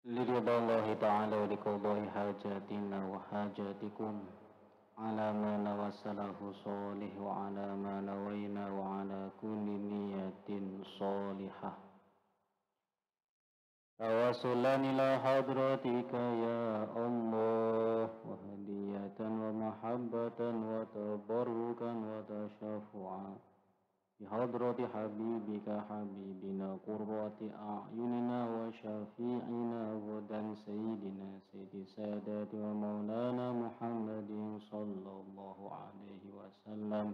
لرضا الله تعالى ولقضاء حاجاتنا وحاجاتكم على ما نوسله صالح وعلى ما نوينا وعلى كل نية صالحة توسلا إلى حضرتك يا الله وهدية ومحبة وتبركا وتشفعا بحضرة حبيبك حبيبنا قرة أعيننا وشفيعنا غدا سيدنا سيد السادات ومولانا محمد صلى الله عليه وسلم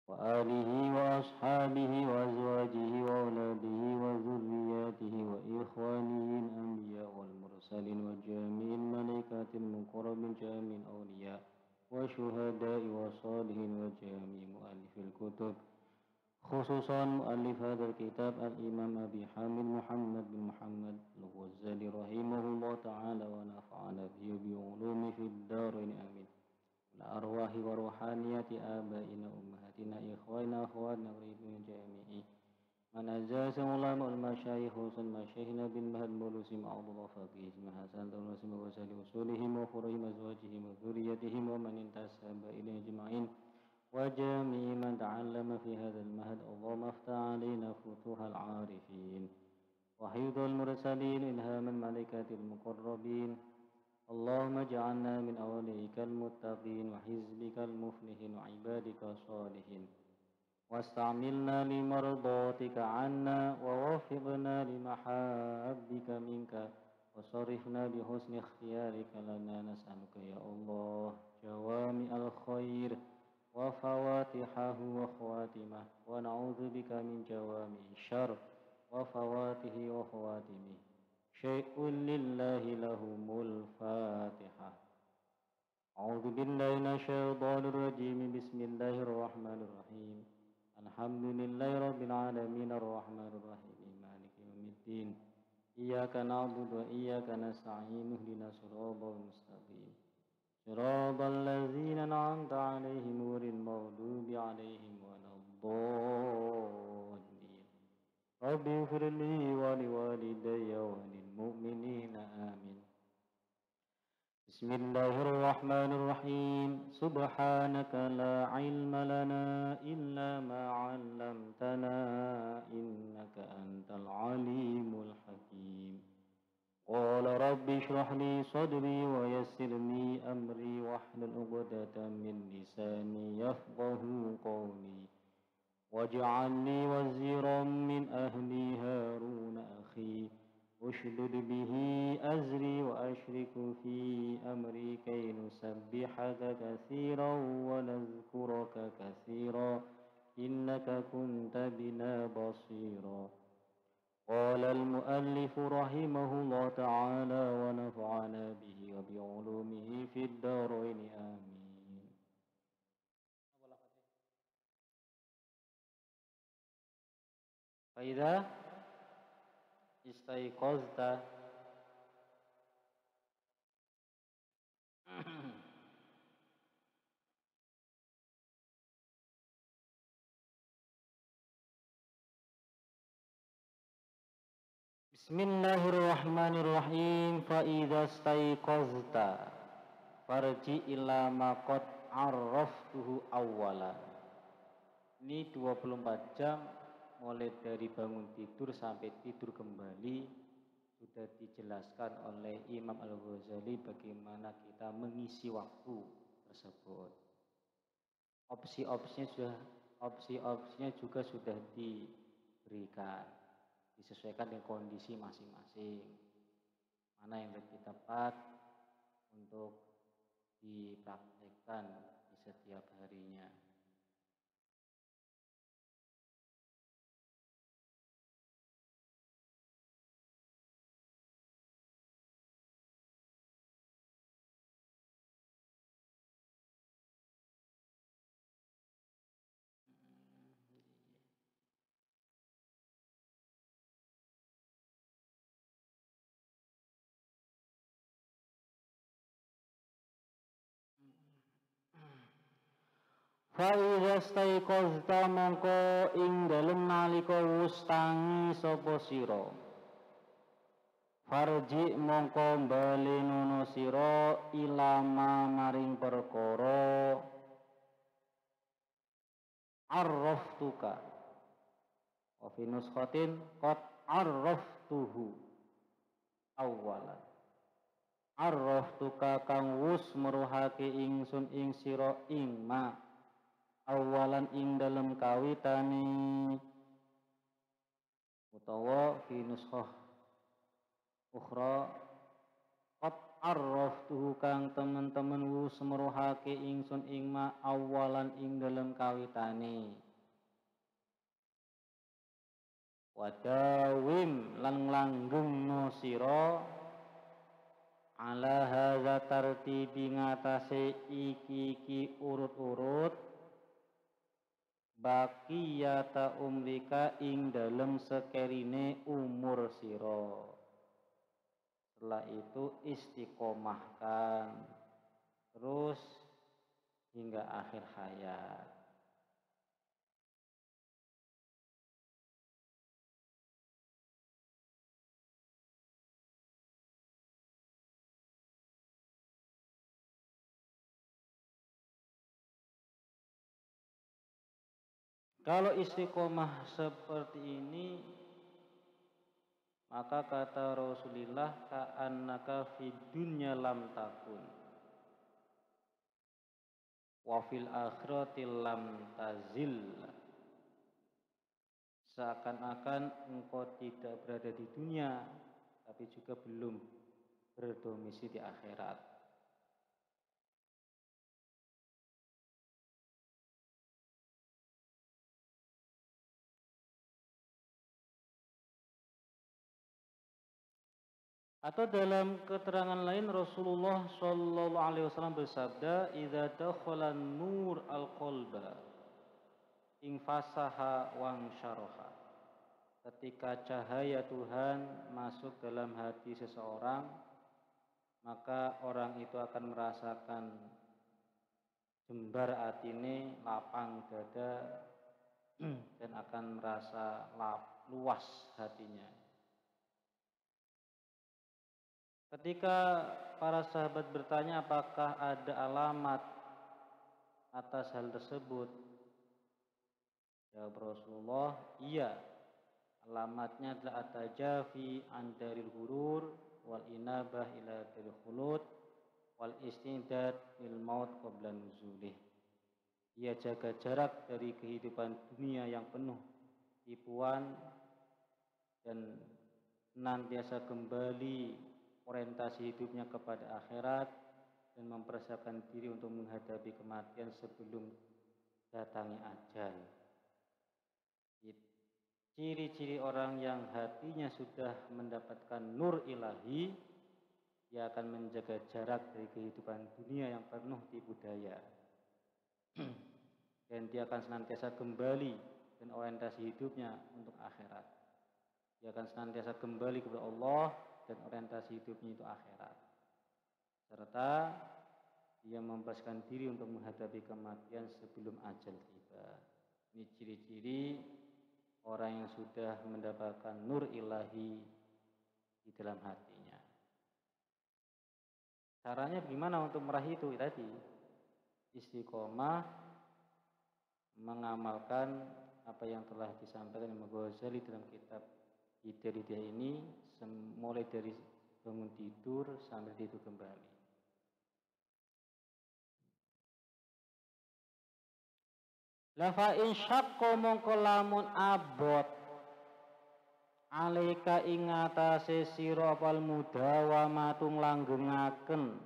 وآله وأصحابه وأزواجه وأولاده وذرياته وإخوانه الأنبياء والمرسلين وجميع الملائكة المقربين جميع الأولياء وشهداء وصالحين وجميع مؤلف الكتب خصوصا مؤلف هذا الكتاب الإمام أبي حامد محمد بن محمد الغزالي رحمه الله تعالى ونفعنا به بعلومه في الدارين آمين الأرواح وروحانيات آبائنا أمهاتنا إخواننا أخواتنا من جميع من أجاز علماء المشايخ مشايخنا بالمهد مولوسهم عبد الله فقيهم حسن تونسهم وسائل أصولهم وفروعهم أزواجهم وذريتهم ومن انتسب إليه أجمعين وجميع من تعلم في هذا المهد اللهم افتح علينا فتوح العارفين وحفظ المرسلين إلهام الملائكة المقربين اللهم اجعلنا من أوليائك المتقين وحزبك المفلحين وعبادك الصالحين واستعملنا لمرضاتك عنا ووفقنا لمحابك منك وصرفنا بحسن اختيارك لنا نسألك يا الله جوامع الخير وفواتحه وخواتمه ونعوذ بك من جوامع الشر وفواته وخواتمه شيء لله لهم الفاتحة أعوذ بالله من الشيطان الرجيم بسم الله الرحمن الرحيم الحمد لله رب العالمين الرحمن الرحيم مالك يوم الدين إياك نعبد وإياك نستعين اهدنا الصراط المستقيم صراط الذين أنعمت عليهم غير المغضوب عليهم ولا الضالين رب اغفر لي ولوالدي وللمؤمنين آمين بسم الله الرحمن الرحيم سبحانك لا علم لنا إلا ما علمتنا إنك أنت العليم الحكيم قال رب اشرح لي صدري ويسر لي أمري واحلل عقدة من لساني يفقه قولي واجعل لي وزيرا من أهلي هارون أخي أشدد به أزري وأشرك في أمري كي نسبحك كثيرا ونذكرك كثيرا إنك كنت بنا بصيرا قال المؤلف رحمه الله تعالى ونفعنا به وبعلومه في الدارين آمين فإذا استيقظت Bismillahirrahmanirrahim. Fa idza staiqazta farji ila ma qad arraftuhu awwala. Ini 24 jam mulai dari bangun tidur sampai tidur kembali sudah dijelaskan oleh Imam Al-Ghazali bagaimana kita mengisi waktu tersebut. Opsi-opsinya juga sudah diberikan, disesuaikan dengan kondisi masing-masing. Mana yang lebih tepat untuk dipraktekkan di setiap harinya. Fa idza staiqazta mongko ing dalem nalika wus tangi sapa sira. Farji mongko bali nono sira ilama maring perkara arraftuka wa fi nuskhatin qad arraftuhu awwalan arraftuka kang wus meruhake ingsun ing sira ing ma awalan ing dalem kawitane utawa fi nuskhah ukhra qad arraftuhu kang temen-temen wus meruhake ingsun ing ma awalan ing dalem kawitane wadawim lan langgeng no sira ala hadza tartibi ngatasé iki urut-urut baqiyata umrika ing dalem sekerine umur sira. Setelah itu istiqomahkan terus hingga akhir hayat. Kalau istiqomah seperti ini, maka kata Rasulullah ka'annaka fid dunya lam takun wa fil akhirati lam tazil. Seakan-akan engkau tidak berada di dunia, tapi juga belum berdomisili di akhirat. Atau dalam keterangan lain Rasulullah Shallallahu Alaihi Wasallam bersabda, "Idza dakhala nur al-qalba, infasaha wang syaraha." Ketika cahaya Tuhan masuk dalam hati seseorang, maka orang itu akan merasakan jembar atine, lapang dada, dan akan merasa luas hatinya. Ketika para sahabat bertanya apakah ada alamat atas hal tersebut, jawab Rasulullah, iya, alamatnya adalah at-tajafi an daril hurur wal inabah ila daril khulud wal istidad lil maut qabla nuzulih. Ia jaga jarak dari kehidupan dunia yang penuh tipuan dan senantiasa kembali orientasi hidupnya kepada akhirat dan mempersiapkan diri untuk menghadapi kematian sebelum datangnya ajal. Ciri-ciri orang yang hatinya sudah mendapatkan nur ilahi, dia akan menjaga jarak dari kehidupan dunia yang penuh tipu daya. Dan dia akan senantiasa kembali dan orientasi hidupnya untuk akhirat. Dia akan senantiasa kembali kepada Allah dan orientasi hidupnya itu akhirat. Serta dia mempersiapkan diri untuk menghadapi kematian sebelum ajal tiba. Ini ciri-ciri orang yang sudah mendapatkan nur ilahi di dalam hatinya. Caranya gimana untuk meraih itu tadi? Istiqomah, mengamalkan apa yang telah disampaikan Imam Ghazali dalam kitab Hidayah ini, mulai dari bangun tidur sampai tidur kembali. Lafa insyaqqa mongko lamun abot alaika ing atase sira apal mudawamatung langgengaken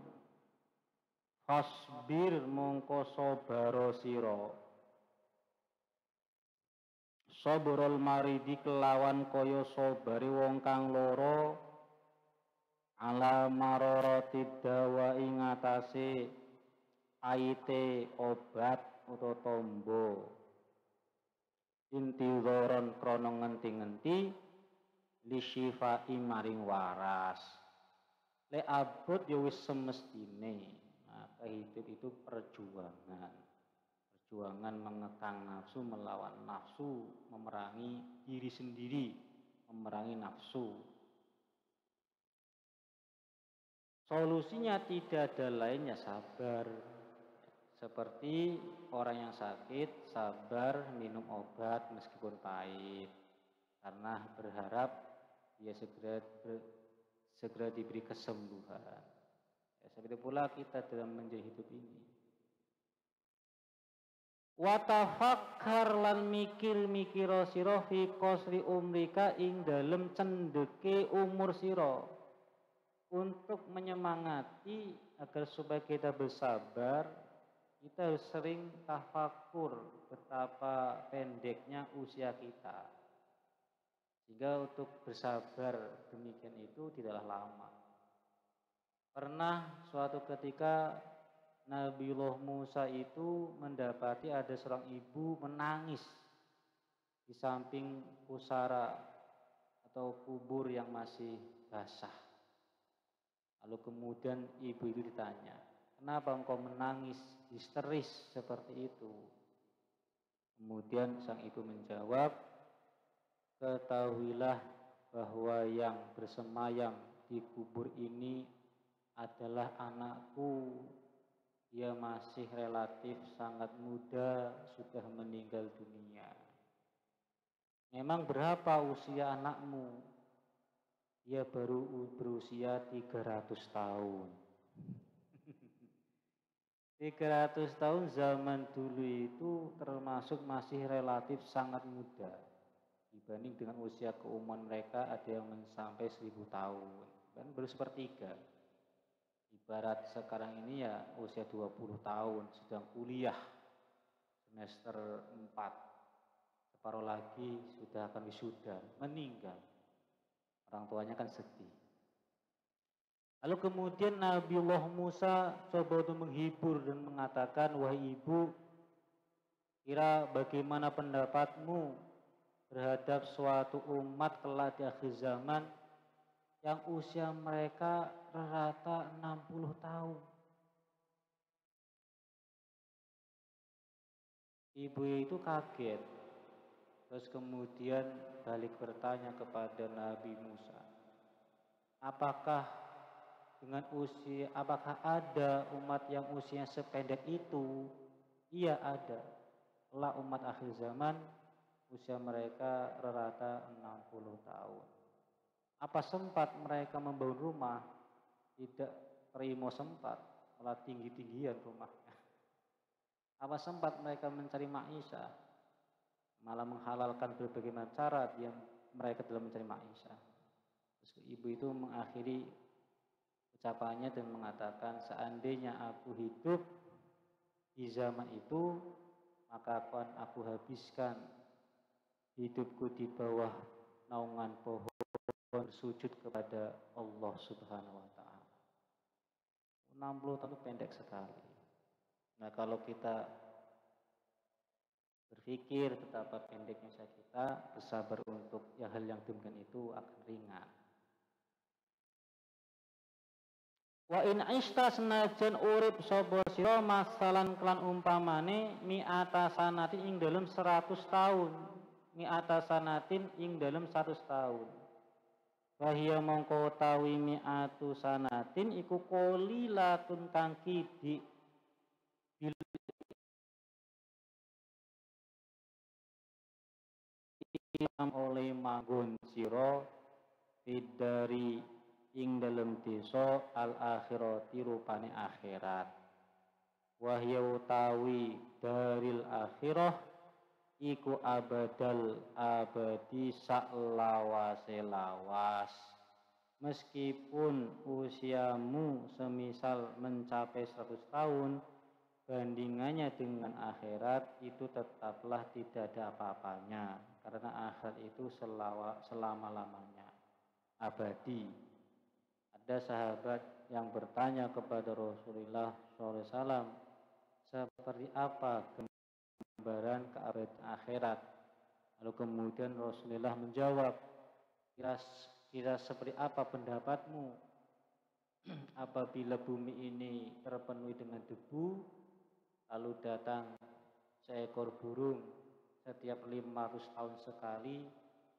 fasbir mongko sabara sira sabrul maridi kelawan kaya sabare wong kang lara ala mararati dawa ing atase aite obat utawa tombo intizoron krana ngenti-ngenti lisyifa'i maring waras le abot ya wis semestine. Maka hidup itu perjuangan mengekang nafsu, melawan nafsu, memerangi diri sendiri, memerangi nafsu. Solusinya tidak ada lainnya sabar. Seperti orang yang sakit sabar minum obat meskipun pahit karena berharap dia segera diberi kesembuhan. Ya, seperti pula kita dalam menjalani hidup ini. Watafakkar lan mikir-mikira sira fi qasri umrika ing dalem cendeke umur sira. Untuk menyemangati agar supaya kita bersabar, kita harus sering tafakur betapa pendeknya usia kita. Sehingga untuk bersabar demikian itu tidaklah lama. Pernah suatu ketika Nabiullah Musa itu mendapati ada seorang ibu menangis di samping pusara atau kubur yang masih basah. Lalu kemudian ibu itu ditanya, kenapa engkau menangis histeris seperti itu? Kemudian sang ibu menjawab, ketahuilah bahwa yang bersemayam di kubur ini adalah anakku. Dia masih relatif sangat muda, sudah meninggal dunia. Memang berapa usia anakmu? Dia baru berusia 300 tahun. 300 tahun zaman dulu itu termasuk masih relatif sangat muda. Dibanding dengan usia keumuman mereka ada yang sampai 1000 tahun. Dan baru sepertiga. Ibarat sekarang ini ya usia 20 tahun sedang kuliah semester 4. Separuh lagi sudah akan wisuda, meninggal. Orang tuanya kan sedih. Lalu kemudian Nabiullah Musa coba untuk menghibur dan mengatakan, wahai ibu, kira bagaimana pendapatmu terhadap suatu umat kelak di akhir zaman yang usia mereka rata 60 tahun. Ibu itu kaget. Terus kemudian balik bertanya kepada Nabi Musa, apakah ada umat yang usianya sependek itu? Iya ada. Lah umat akhir zaman usia mereka rata 60 tahun. Apa sempat mereka membangun rumah? Tidak, primo sempat, malah tinggi-tinggian rumahnya. Apa sempat mereka mencari maisha? Malah menghalalkan berbagai macam cara yang mereka dalam mencari maisha. Terus ibu itu mengakhiri ucapannya dan mengatakan, seandainya aku hidup di zaman itu, maka akan aku habiskan hidupku di bawah naungan pohon bersujud kepada Allah Subhanahu wa taala. 60 tahun pendek sekali. Nah, kalau kita berpikir betapa pendeknya usia kita, bersabar untuk hal yang demikian itu akan ringan. Wa in aista senajan urip sapa sira masalan kelan umpamane mi'ata sanatin ing dalem 100 tahun. Mi'ata sanatin ing dalem 100 tahun. Wahia mongko tawi mi'atu sanatin iku qolilatun kang kidik oleh manggon sira dari ing dalem desa al akhirati rupane akhirat. Wahya utawi daril akhirah iku abadal abadi saklawase lawas. Meskipun usiamu semisal mencapai 100 tahun, bandingannya dengan akhirat itu tetaplah tidak ada apa-apanya. Karena akhirat itu selama-lamanya, abadi. Ada sahabat yang bertanya kepada Rasulullah SAW, seperti apa gambaran keabadian akhirat? Lalu kemudian Rasulullah menjawab, kira seperti apa pendapatmu apabila bumi ini terpenuhi dengan debu, lalu datang seekor burung setiap 500 tahun sekali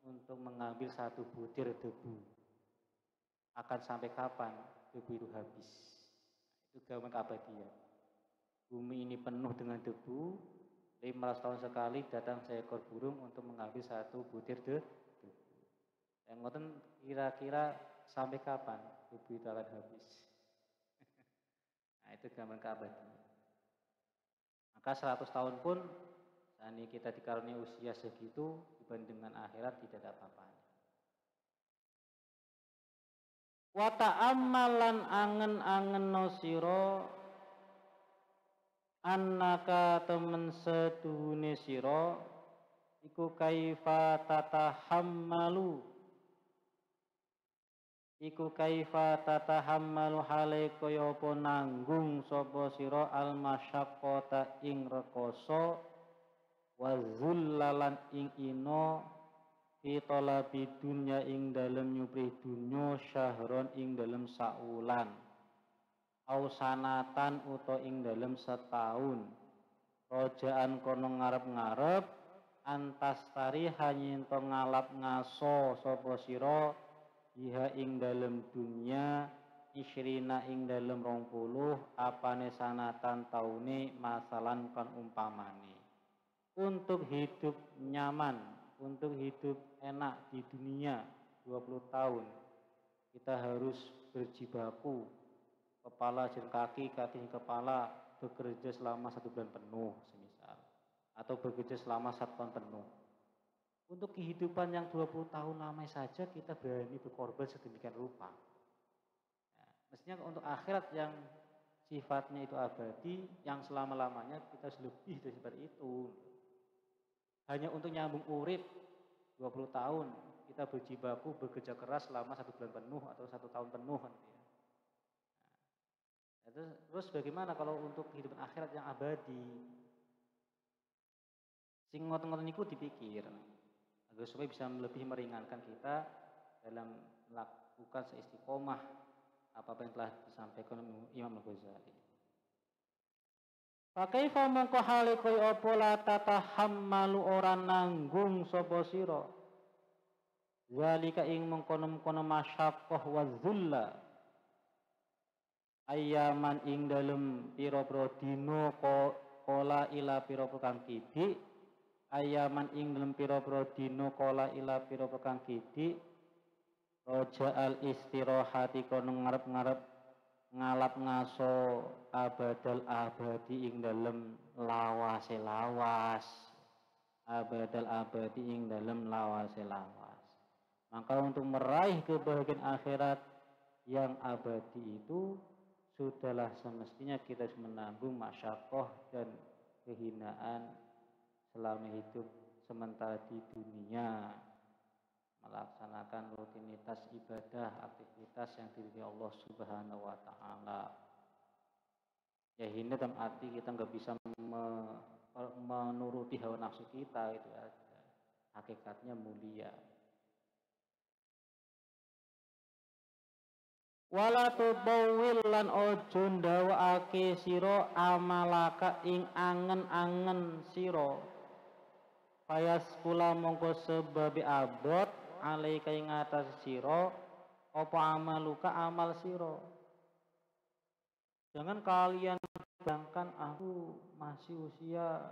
untuk mengambil satu butir debu. Akan sampai kapan debu itu habis. Itu gaman keabadian. Bumi ini penuh dengan debu, 500 tahun sekali datang seekor burung untuk mengambil satu butir debu. Yang ngoten kira-kira sampai kapan debu itu akan habis? Nah, itu gaman keabadian. Maka 100 tahun pun saat kita dikaruniai usia segitu dibanding dengan akhirat tidak ada apa-apanya. Wa ta'ammalan angen-angen sira annaka temen seduhune sira iku kaifa tatahammalu hale kaya apa nanggung sapa sira al masyaqqata ing rekoso wa zullalan ing ino fi talabi dunya ing dalem nyuprih dunya syahron ing dalem saulan au sanatan uta ing dalem setahun rojaan kono ngarep-ngarep antastari hanyento ngalap ngaso sapa sira iha ing dalem dunya isyrina ing dalem 20 apane sanatan taune masalan kan umpamane untuk hidup nyaman, untuk hidup enak di dunia 20 tahun kita harus berjibaku kepala dan kaki kepala bekerja selama 1 bulan penuh semisal atau bekerja selama 1 tahun penuh. Untuk kehidupan yang 20 tahun lamanya saja kita berani berkorban sedemikian rupa. Ya, mestinya untuk akhirat yang sifatnya itu abadi, yang selama-lamanya kita harus lebih dari seperti itu. Hanya untuk nyambung urip 20 tahun kita berjibaku bekerja keras selama 1 bulan penuh atau 1 tahun penuh gitu ya. Terus bagaimana kalau untuk kehidupan akhirat yang abadi? Sing ngoten-ngoten niku dipikir agar supaya bisa lebih meringankan kita dalam melakukan seistiqomah apa yang telah disampaikan Imam Al-Ghazali. Pakaifa mongko hale kaya apa la tatahammalu ora nanggung sapa sira. Zalika ing mengkono-kono masyaqqah wa zulla. Ayaman ing dalem pira-pira dina kala ila pira-pira kang kidik. Ayaman ing dalem pira-pira dina kala ila pira-pira kang kidik. Roja al istirahati kono ngarep-ngarep ngalap ngaso abadal abadi ing dalem lawase lawas abadal abadi ing dalem lawase lawas. Maka untuk meraih kebahagiaan akhirat yang abadi itu sudahlah semestinya kita harus menanggung masyaqqah dan kehinaan selama hidup sementara di dunia, melaksanakan rutinitas ibadah, aktivitas yang diridhoi Allah Subhanahu wa taala. Ya hina dalam arti kita nggak bisa menuruti hawa nafsu kita itu aja. Hakikatnya mulia. Wala tubawil lan ojo ndawakake sira amalaka ing angen-angen sira. Payas kula mongko sebabe abot alaika ing atas sira apa amaluka amal sira. Jangan kalian bayangkan aku masih usia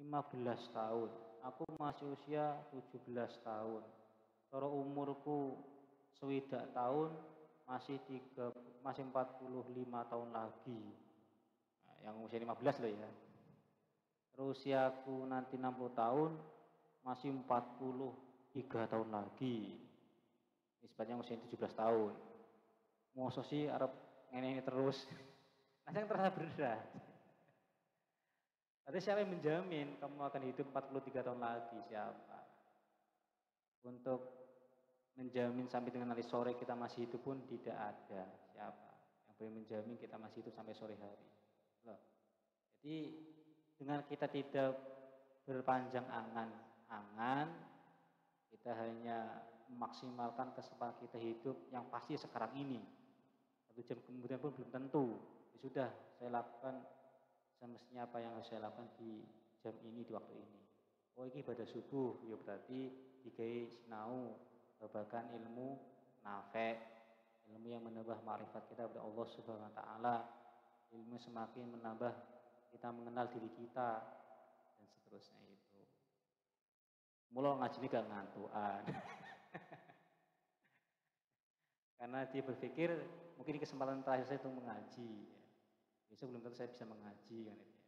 15 tahun, aku masih usia 17 tahun. Kalau umurku swidak tahun masih 45 tahun lagi. Nah, yang usia 15 loh ya. Terus usiaku nanti 60 tahun masih 43 tahun lagi. Nisbatnya usia 17 tahun. Mosok sih arep ngene terus. Nah, yang terasa berat. Tapi siapa yang menjamin kamu akan hidup 43 tahun lagi? Siapa? Untuk menjamin sampai dengan nanti sore kita masih hidup pun tidak ada. Siapa yang boleh menjamin kita masih hidup sampai sore hari? Loh. Jadi dengan kita tidak berpanjang angan-angan, kita hanya memaksimalkan kesempatan kita hidup yang pasti sekarang ini. 1 jam kemudian pun belum tentu. Ya sudah, saya lakukan semestinya apa yang harus saya lakukan di jam ini, di waktu ini. Oh ini ibadah subuh, ya berarti digawe sinau babagan ilmu nafe, ilmu yang menambah ma'rifat kita kepada Allah Subhanahu wa taala, ilmu semakin menambah kita mengenal diri kita dan seterusnya itu. Mula ngaji ini gak ngantuan. Karena dia berpikir mungkin di kesempatan terakhir saya untuk mengaji. Ya. Besok belum tentu saya bisa mengaji kan itu. Ya.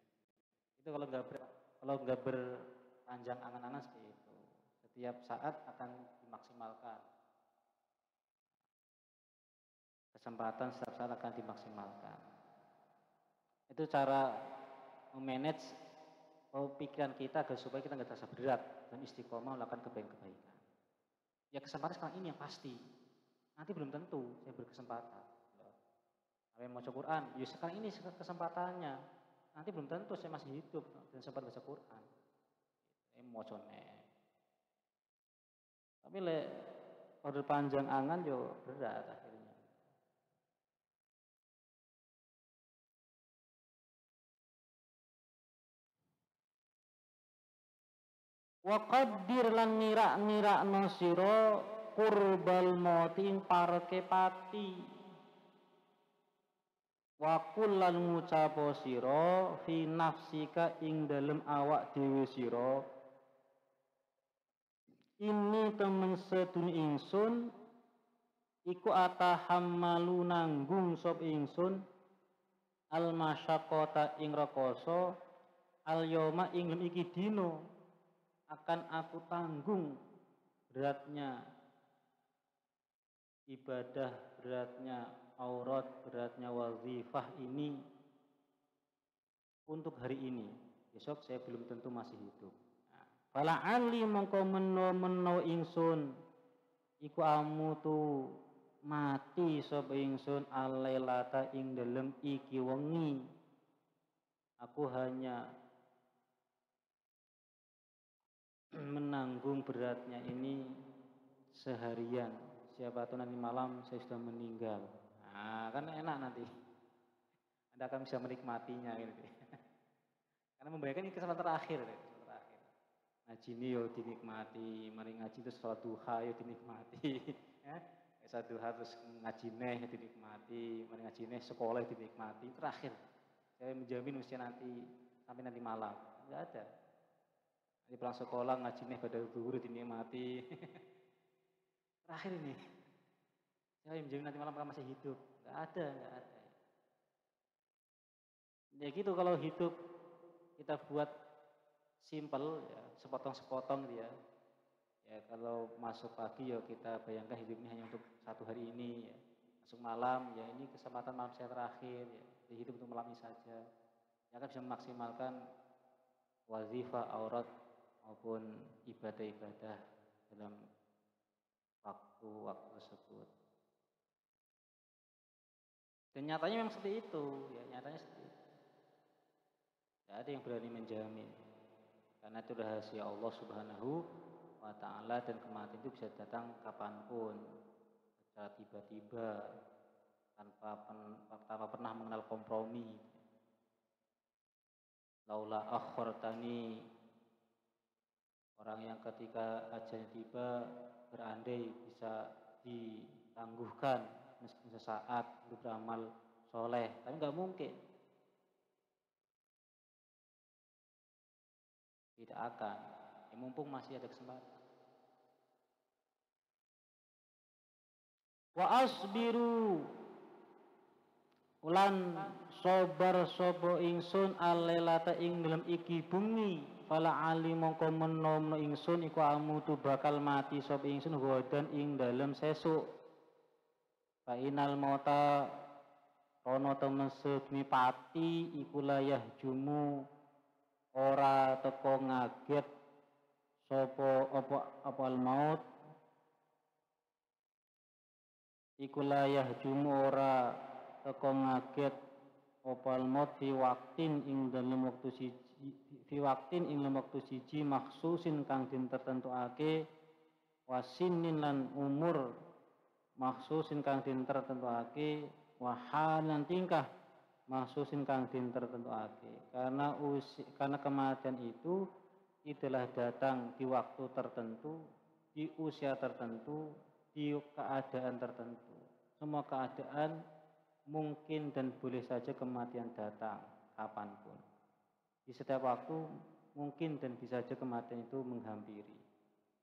Itu kalau nggak berpanjang angan-angan seperti itu. Setiap saat akan dimaksimalkan. Kesempatan setiap saat akan dimaksimalkan. Itu cara memanage pikiran kita agar supaya kita nggak terasa berat dan istiqomah melakukan kebaikan-kebaikan. Ya kesempatan sekarang ini yang pasti. Nanti belum tentu saya berkesempatan. Saya mau baca Quran, ya sekarang ini kesempatannya. Nanti belum tentu saya masih hidup dan sempat baca Quran. Saya mau cone. Tapi order panjang angan yo berat akhirnya. Wa qaddir lan ngira-ngirakno sira kurbal mauti ing pareke pati. Wa kullan ngucapo sira fi nafsika ing dalem awak dhewe sira. Ini temen sedune ingsun iku atahammalu nanggung sop ingsun al masyaqqata ing rekoso al yauma ing iki dino akan aku tanggung beratnya ibadah, beratnya aurat, beratnya wazifah ini untuk hari ini. Besok saya belum tentu masih hidup. Fala ali mongko meno ingsun iku amutu mati sapa ingsun alailata ing dalem iki wengi. Aku hanya menanggung beratnya ini seharian. Siapa tahu nanti malam saya sudah meninggal. Nah, kan enak nanti. Anda akan bisa menikmatinya gitu. Karena membayangkan ini kesempatan terakhir. Ngaji ini yo dinikmati, mari ngaji terus sholat duha yo dinikmati. Sholat duha terus ngaji neh dinikmati, mari ngaji neh sekolah dinikmati. Terakhir, saya menjamin usia nanti sampai nanti malam. Enggak ada. Nanti pulang sekolah ngaji neh pada zuhur dinikmati. Terakhir ini. Saya menjamin nanti malam masih hidup. Enggak ada. Ya gitu kalau hidup kita buat simple ya, sepotong-sepotong dia. Ya kalau masuk pagi ya kita bayangkan hidup ini hanya untuk satu hari ini ya. Masuk malam ya ini kesempatan malam saya terakhir ya. Hidup untuk malam ini saja. Ya kan bisa memaksimalkan wazifah, aurat maupun ibadah-ibadah dalam waktu tersebut. Dan nyatanya memang seperti itu, ya nyatanya seperti itu. Tidak ada yang berani menjamin. Karena itu rahasia Allah Subhanahu wa ta'ala dan kematian itu bisa datang kapanpun secara tiba-tiba tanpa pernah mengenal kompromi. Laula akhortani, orang yang ketika ajalnya tiba berandai bisa ditangguhkan meskipun sesaat untuk beramal soleh, tapi nggak mungkin. Tidak akan, ya, mumpung masih ada kesempatan. Wa asbiru ulan sobar sobo ingsun alelata ing dalam iki bungi fala ali mongko menomno ingsun iku amutu bakal mati sobo ingsun godan ing dalam sesuk fa inal mauta ono temen sedmi pati iku layah jumu ora teko ngaget sapa apa al maut iku layah jumu ora teko ngaget apa al maut fi waktin ing dalem wektu siji maksusin kang den tertentuake wasinin lan umur maksusin kang den tertentuake wahalan tingkah maksusin kang den tertentuake karena kematian itu itulah datang di waktu tertentu, di usia tertentu, di keadaan tertentu. semua keadaan mungkin dan boleh saja kematian datang kapanpun. Di setiap waktu mungkin dan bisa saja kematian itu menghampiri.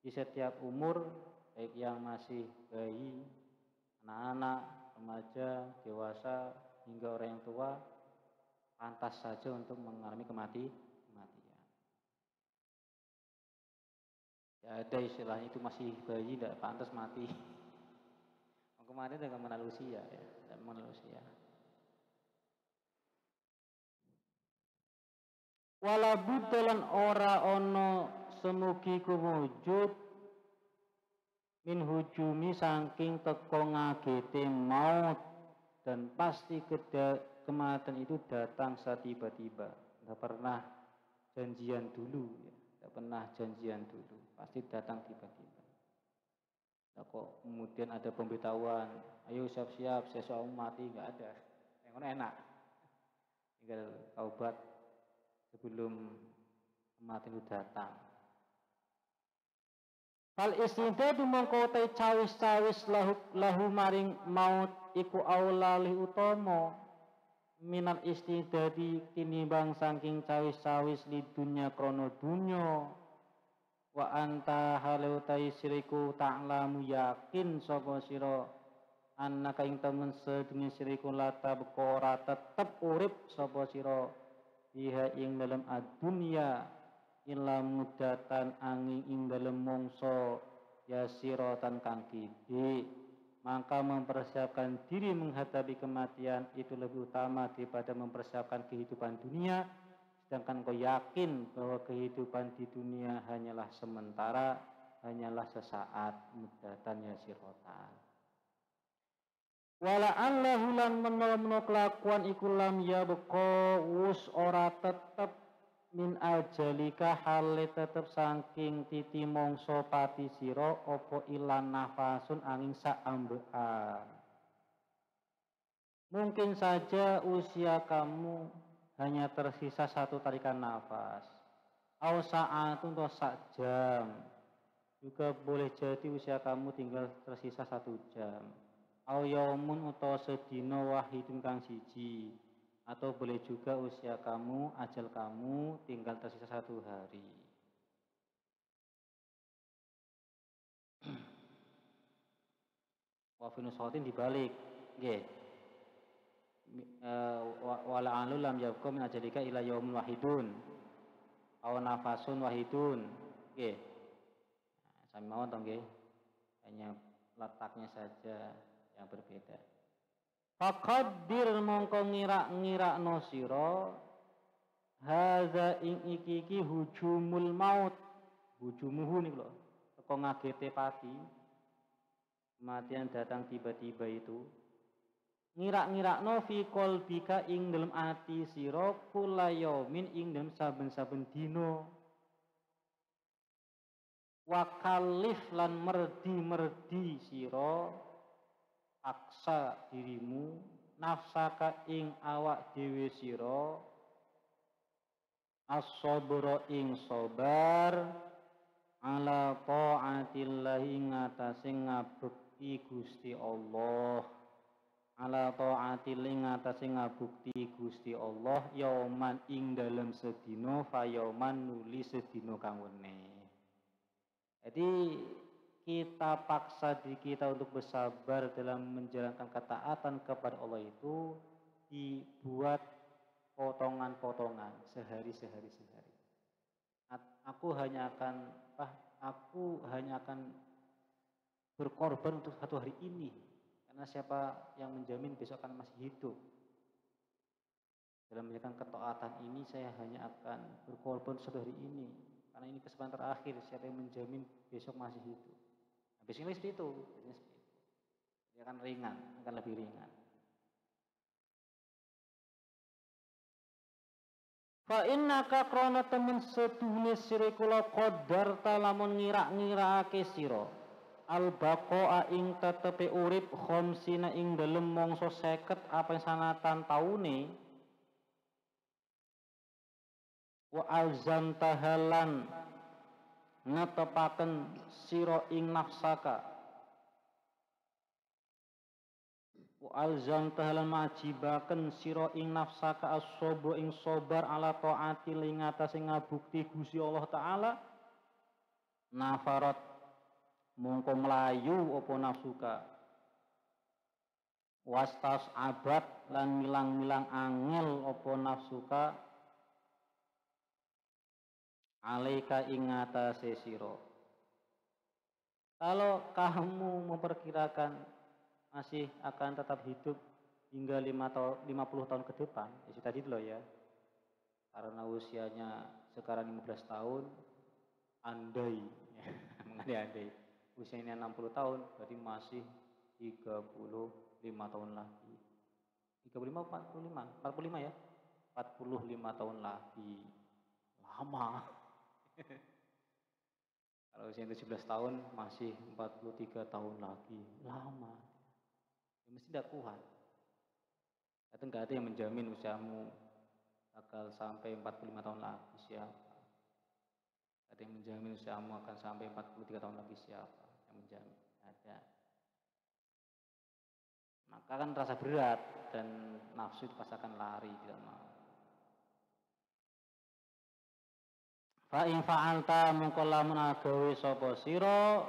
Di setiap umur, baik yang masih bayi, anak-anak, remaja, dewasa, hingga orang yang tua, pantas saja untuk mengalami kematian. Ya ada istilahnya itu masih bayi tidak pantas mati. Kemarin dengan mengenal usia ya, dan mengenal usia. Walabudalan ora ono semugi kumujud min hujumi saking teko ngagete maut, dan pasti kematian itu datang setiba-tiba. Tidak pernah janjian dulu ya. Tidak pernah janjian dulu, pasti datang tiba-tiba. Nah, kok kemudian ada pemberitahuan, ayo siap-siap, sesuatu mati, nggak ada. Yang enak, tinggal taubat sebelum kematian itu datang. Fal istidadu mongko te cawis-cawis lahu maring maut iku aula li utama minal istidadi tinimbang saking cawis-cawis li dunya krono dunya. Wa anta halautai siriku ta'lamu yakin sapa sira annaka ing temen sedene siriku lata bekora tetep urip sapa sira biha ing dalem adunya illa mudatan angin ing dalem mongso yasiratan kang kidhi. Maka mempersiapkan diri menghadapi kematian itu lebih utama daripada mempersiapkan kehidupan dunia. Sedangkan kau yakin bahwa kehidupan di dunia hanyalah sementara, hanyalah sesaat, mudatan yasirotan. Wala'allahu lan menawa kelakuan iku lam yabqa wus ora tetep min ajalika hale tetep saking titi mongso pati sira apa ilan nafasun angin sak ambekan. Mungkin saja usia kamu hanya tersisa satu tarikan nafas. Au sa'atun atau sak jam. Juga boleh jadi usia kamu tinggal tersisa 1 jam. Au yaumun atau sedino wahidun kang siji. Atau boleh juga usia kamu, ajal kamu tinggal tersisa 1 hari. Wa fi nusatin dibalik. Nggih. Wala alu lam yabqa min ajalika ila yaumin wahidun aw nafasun wahidun. Nggih. Sami mawon to nggih. Hanya letaknya saja yang berbeda. Faqaddir mongko ngira-ngirakno sira hadza ing iki hujumul maut. Hujumuhu niku lho. Teko ngagete pati. Kematian datang tiba-tiba itu. Ngirak-ngirakno fi qalbika ing dalem ati sira kulayamin ing dalem saben-saben dina. Wa kallif lan merdi sira paksa dirimu nafsaka ing awak dhewe sira as-sabra ing sabar ala taatillahi ngatasé ngabekti Gusti Allah. Ala ta'atil ing atase ngabukti Gusti Allah yauman ing dalem sedina fa yauman nuli sedina kang wene. Jadi kita paksa diri kita untuk bersabar dalam menjalankan ketaatan kepada Allah itu dibuat potongan-potongan sehari. Aku hanya akan berkorban untuk 1 hari ini. Karena siapa yang menjamin besok akan masih hidup. Dalam menjalankan ketaatan ini saya hanya akan berkorban 1 hari ini. Karena ini kesempatan terakhir, siapa yang menjamin besok masih hidup. Nah, biasanya seperti itu. Dia akan ringan, akan lebih ringan. Fa innaka krana temen seduhune sira kula qadar ta lamun ngira-ngiraake sira. Al-baqa'a ing tetepe urip khamsina ing dalem mangsa 50 apa sanatan taune wa azam tahalan netepaken sira ing nafsaka wa alzam tahalan majibaken sira ing nafsaka as-sabr ing sabar ala taati ing atase ngabukti Gusti Allah taala nafarat mongko mlayu apa nafsuka wastas abad lan milang-milang angel apa nafsuka alaika ing atase sira. Kalau kamu memperkirakan masih akan tetap hidup hingga 50 tahun ke depan, itu tadi loh ya. Karena usianya sekarang 15 tahun, andai, mengenai andai, usianya 60 tahun, berarti masih 35 tahun lagi. 35, 45, 45 ya, 45 tahun lagi, lama. Kalau usia 17 tahun masih 43 tahun lagi, lama. Ya, mesti tidak kuat. Itu nggak ada yang menjamin usiamu bakal sampai 45 tahun lagi siapa. Ada yang menjamin usiamu akan sampai 43 tahun lagi siapa yang menjamin? Ada. Maka kan rasa berat dan nafsu itu pasti akan lari tidak mau. Fa in fa'alta mongko lamun agawe sapa sira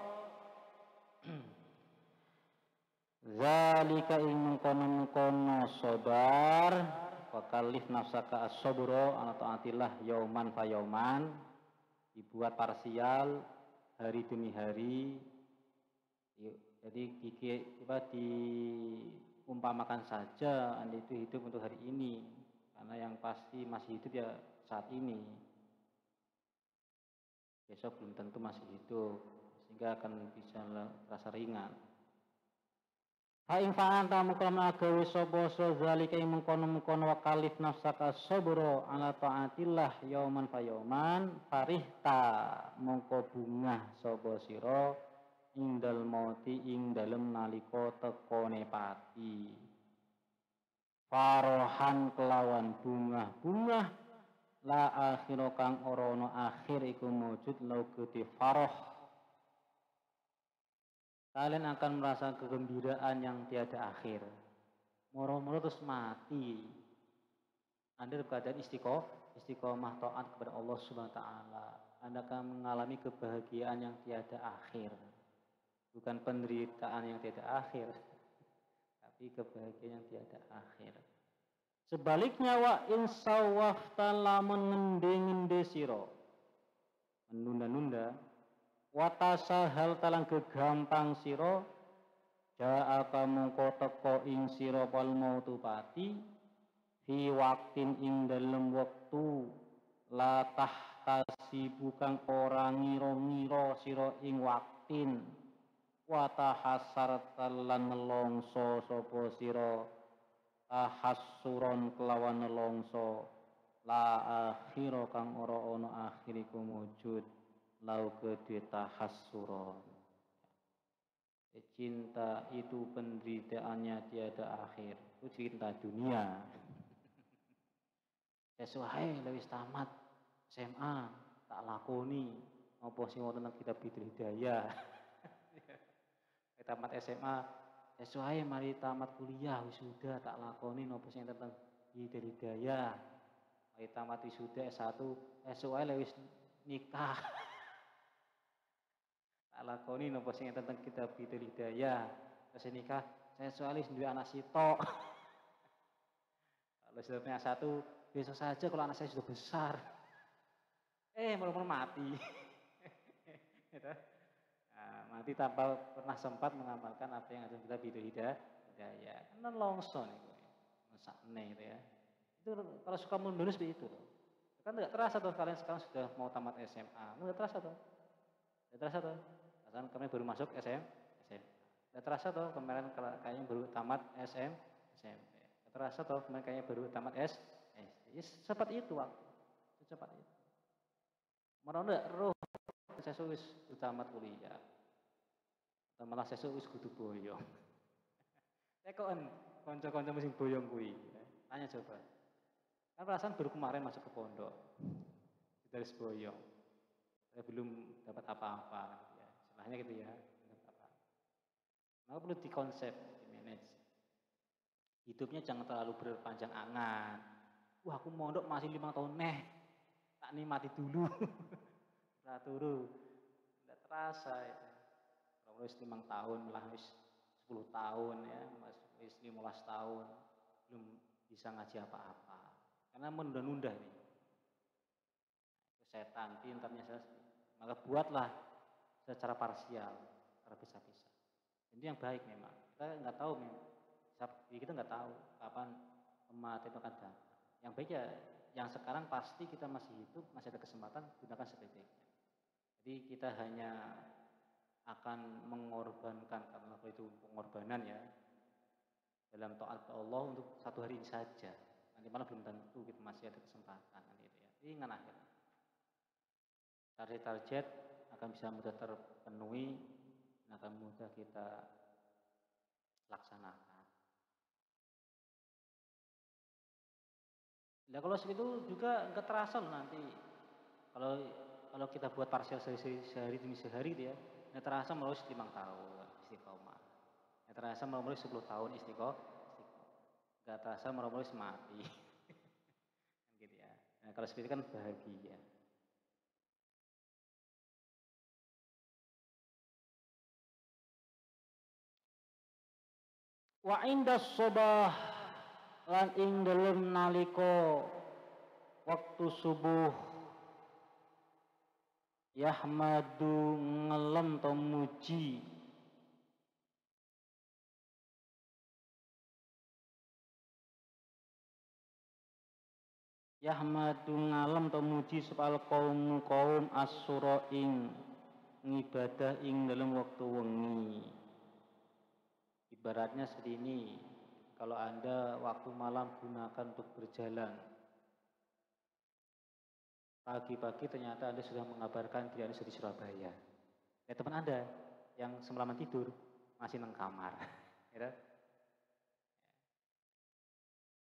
zalika ing kono sabar wa kalif nafsaka as-sabra ala taatillah yauman fa yauman dibuat parsial hari demi hari. Jadi diumpamakan saja Anda itu hidup untuk hari ini karena yang pasti masih hidup ya saat ini. Besok belum tentu masih hidup sehingga akan bisa terasa ringan. Fa in fa'anta mukram agawe sapa zalika ing mengkono-mengkono wa kalif nafsaka sabra ala taatillah yauman fa yauman farihta mongko bungah sapa sira indal mauti ing dalem nalika tekone pati. Farohan kelawan bungah-bungah la akhiro kang ora ana akhir iku mujud lau gede faroh. Kalian akan merasa kegembiraan yang tiada akhir. Moro-moro terus mati. Anda dalam keadaan istiqomah taat kepada Allah Subhanahu wa taala. Anda akan mengalami kebahagiaan yang tiada akhir. Bukan penderitaan yang tiada akhir, tapi kebahagiaan yang tiada akhir. Sebaliknya wa insawafta lamun ngende-ngende sira menunda-nunda watasahal talang gegampang sira ja'aka mongko teka ing sira pal mautu pati fi waktin ing dalem wektu la tahtasi bukan ora ngira-ngira sira ing waktin wa tahassar talan nelongso sapa sira tahassuron kelawan nelongso la akhira kang ora ana akhiriku wujud lau kedhe tahassuron. Cinta itu penderitaannya tiada akhir. Itu cinta dunia. Sesuai lewis tamat SMA tak lakoni apa sing wonten kitab Bidul Hidayah. Tamat SMA sesuai mari tamat kuliah wisuda tak lakoni nopo sing tentang Bidul Hidayah. Mari tamat wisuda S1 sesuai lewis nikah. Tak lakoni nopo sing tentang kitab Bidul Hidayah. Terus nikah sesuai wis duwe anak sitok. Kalau sudah S1 besok saja kalau anak saya sudah besar. Malu-malu mati. Gitu. Mati tanpa pernah sempat mengamalkan apa yang ada kita Bidul Hidayah. Kan longso nih, mesakne gitu ya. Itu kalau suka mundur seperti itu. Kan tidak terasa tuh kalian sekarang sudah mau tamat SMA. Tidak terasa tuh. Tidak terasa tuh. Karena kalian baru masuk SMA. Tidak terasa tuh kemarin kayaknya baru tamat SMP. Tidak terasa tuh kemarin kayaknya baru tamat SD. Secepat itu waktu. Secepat itu. Mana enggak roh saya wis tamat kuliah. Malah sesuk wis kudu boyong. Tekoken kanca-kanca sing boyong kuwi. Tanya coba. Kan perasaan baru kemarin masuk ke pondok. Dari boyong. Saya belum dapat apa-apa gitu ya. Istilahnya gitu ya, dapat apa. Maka perlu dikonsep, di manage. hidupnya jangan terlalu berpanjang angan. Wah, aku mondok masih 5 tahun tak nikmati dulu. Ora turu. Tidak terasa ya. Kalau wis 5 tahun malah wis 10 tahun ya, wis 15 tahun belum bisa ngaji apa-apa. Karena menunda-nunda nih. Setan pintarnya saya. Maka buatlah secara parsial, secara bisa-bisa. Itu yang baik memang. Kita nggak tahu memang. Kita nggak tahu kapan kematian itu akan datang. Yang baik ya, yang sekarang pasti kita masih hidup, masih ada kesempatan, gunakan sebaik-baiknya. Jadi kita hanya akan mengorbankan, karena itu pengorbanan ya, dalam taat Allah untuk satu hari ini saja. Nanti malah belum tentu kita masih ada kesempatan gitu ya. Jadi ingat akhir. Target-target akan bisa mudah terpenuhi dan akan mudah kita laksanakan. Nah kalau segitu juga nggak terasa loh nanti. Kalau kita buat parsial sehari demi sehari gitu ya, nggak terasa melalui 5 tahun istiqomah. Nggak terasa melalui 10 tahun istiqomah. Nggak terasa melalui mati. Gitu ya. Nah kalau seperti itu kan bahagia. Wa indas sobah lan ing dalem nalika waktu subuh yahmadu ngelem to muji yahmadu ngalem to muji supal kaum asura ing ngibadah ing dalem waktu wengi. Ibaratnya seperti ini, kalau Anda waktu malam gunakan untuk berjalan. Pagi-pagi ternyata Anda sudah mengabarkan diri Anda sudah di Surabaya. Ya teman Anda yang semalaman tidur masih nang kamar. Ya.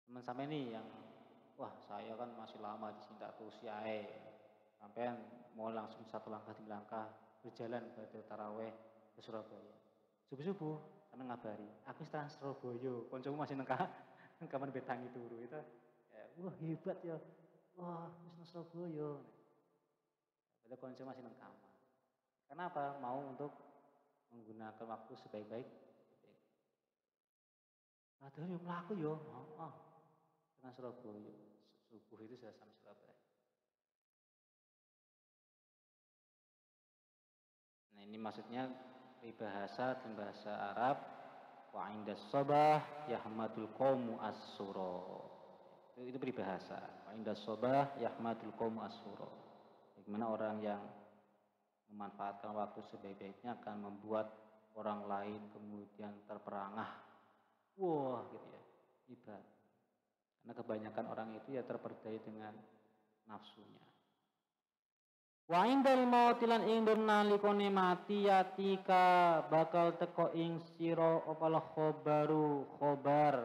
Teman sampai ini yang, wah saya kan masih lama di sini tak terus yae. Sampai mau langsung satu langkah demi langkah berjalan pada taraweh ke Surabaya. Subuh-subuh sampai ngabari, aku setelah Surabaya, koncomu masih nang kamar betangi turu itu. Ya, wah hebat ya. Wah, wis nang Surabaya. Padahal konco masih nang kamar. Kenapa? Mau untuk menggunakan waktu sebaik-baik. Padahal yang melaku yo, dengan Surabaya. Subuh itu sudah sampai Surabaya. Nah ini maksudnya peribahasa dan bahasa Arab wa indas sabah yahmadul qaumu as-sura. Itu peribahasa. Wa indas sabah yahmadul qaumu as-sura. Bagaimana orang yang memanfaatkan waktu sebaik-baiknya akan membuat orang lain kemudian terperangah. Wah gitu ya. Hebat. Karena kebanyakan orang itu ya terperdaya dengan nafsunya. Wa indal mautilan indun nalikone mati yatika bakal teko ing sira opal khobaru khobar.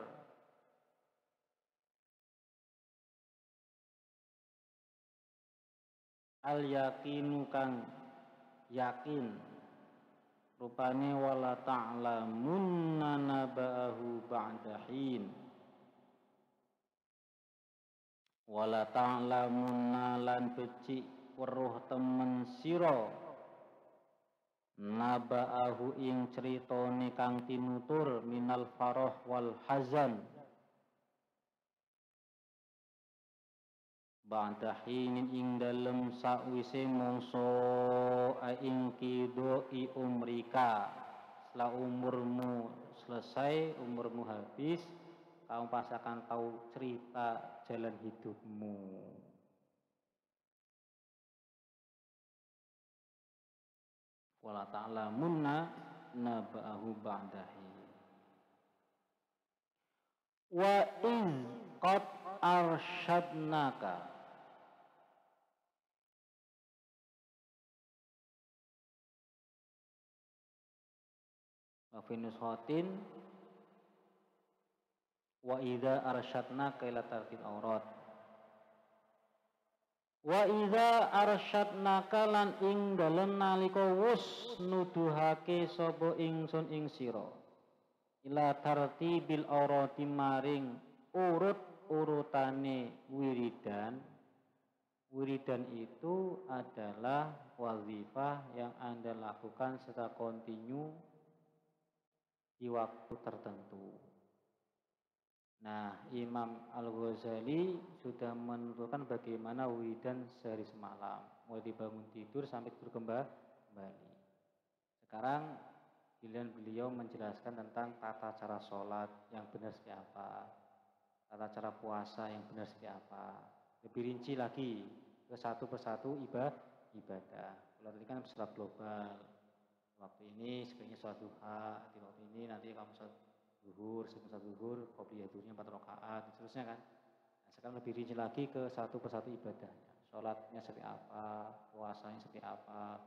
Al yakinu kang yakin rupane wala ta'lamunna naba'ahu ba'da hin. Wala ta'lamunna lan becik weruh temen sira naba'ahu ing critane kang tinutur minal farah wal hazan ba'da hinin ing dalem sakwise mangsa ing kidoi umrika setelah umurmu selesai, umurmu habis, kamu pasti akan tahu cerita jalan hidupmu. Wala ta'lamunna naba'ahu ba'dahi. Wa in qad arsyadnaka wa fi nushatin wa idza arsyadnaka ila tarkil aurat. Wa idza arsyadnaka lan ing dalem nalika wus nuduhake sapa ingsun ing sira ila tartibil aurati maring urut-urutane wiridan. Wiridan itu adalah wazifah yang Anda lakukan secara kontinu di waktu tertentu. Nah, Imam Al-Ghazali sudah menentukan bagaimana wiridan sehari semalam, mulai dibangun tidur sampai tidur kembali. Sekarang giliran beliau menjelaskan tentang tata cara sholat yang benar seperti apa, tata cara puasa yang benar seperti apa. Lebih rinci lagi ke satu persatu ibadah. Kalau tadi kan secara global, waktu ini sebaiknya sholat duha, di waktu ini nanti kamu sholat zuhur, sebelum sholat zuhur, qobliyah zuhurnya 4 rakaat, dan seterusnya kan. Nah, sekarang lebih rinci lagi ke satu persatu ibadahnya. Sholatnya seperti apa, puasanya seperti apa.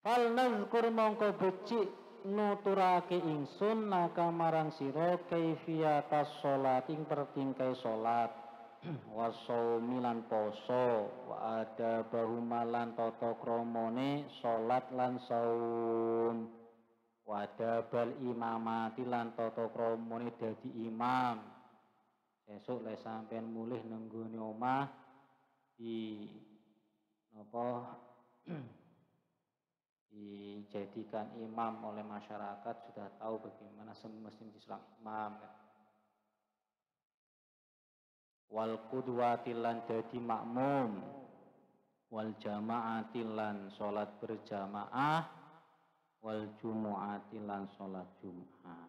Fal nazkur mongko becik nuturake ingsun naka marang sira kaifiyatas salat ing tertingkai salat wasaumi lan poso wa ada bahumalan tata kramane salat lan saum wadabal imamati lan tata kramane dadi imam. Sesuk lek sampean mulih nenggone omah di napa dijadikan imam oleh masyarakat, sudah tahu bagaimana semestinya seorang imam kan. Wal qudwatilan dadi makmum, wal jama'atilan salat berjamaah, wal jumu'atilan salat Jumat.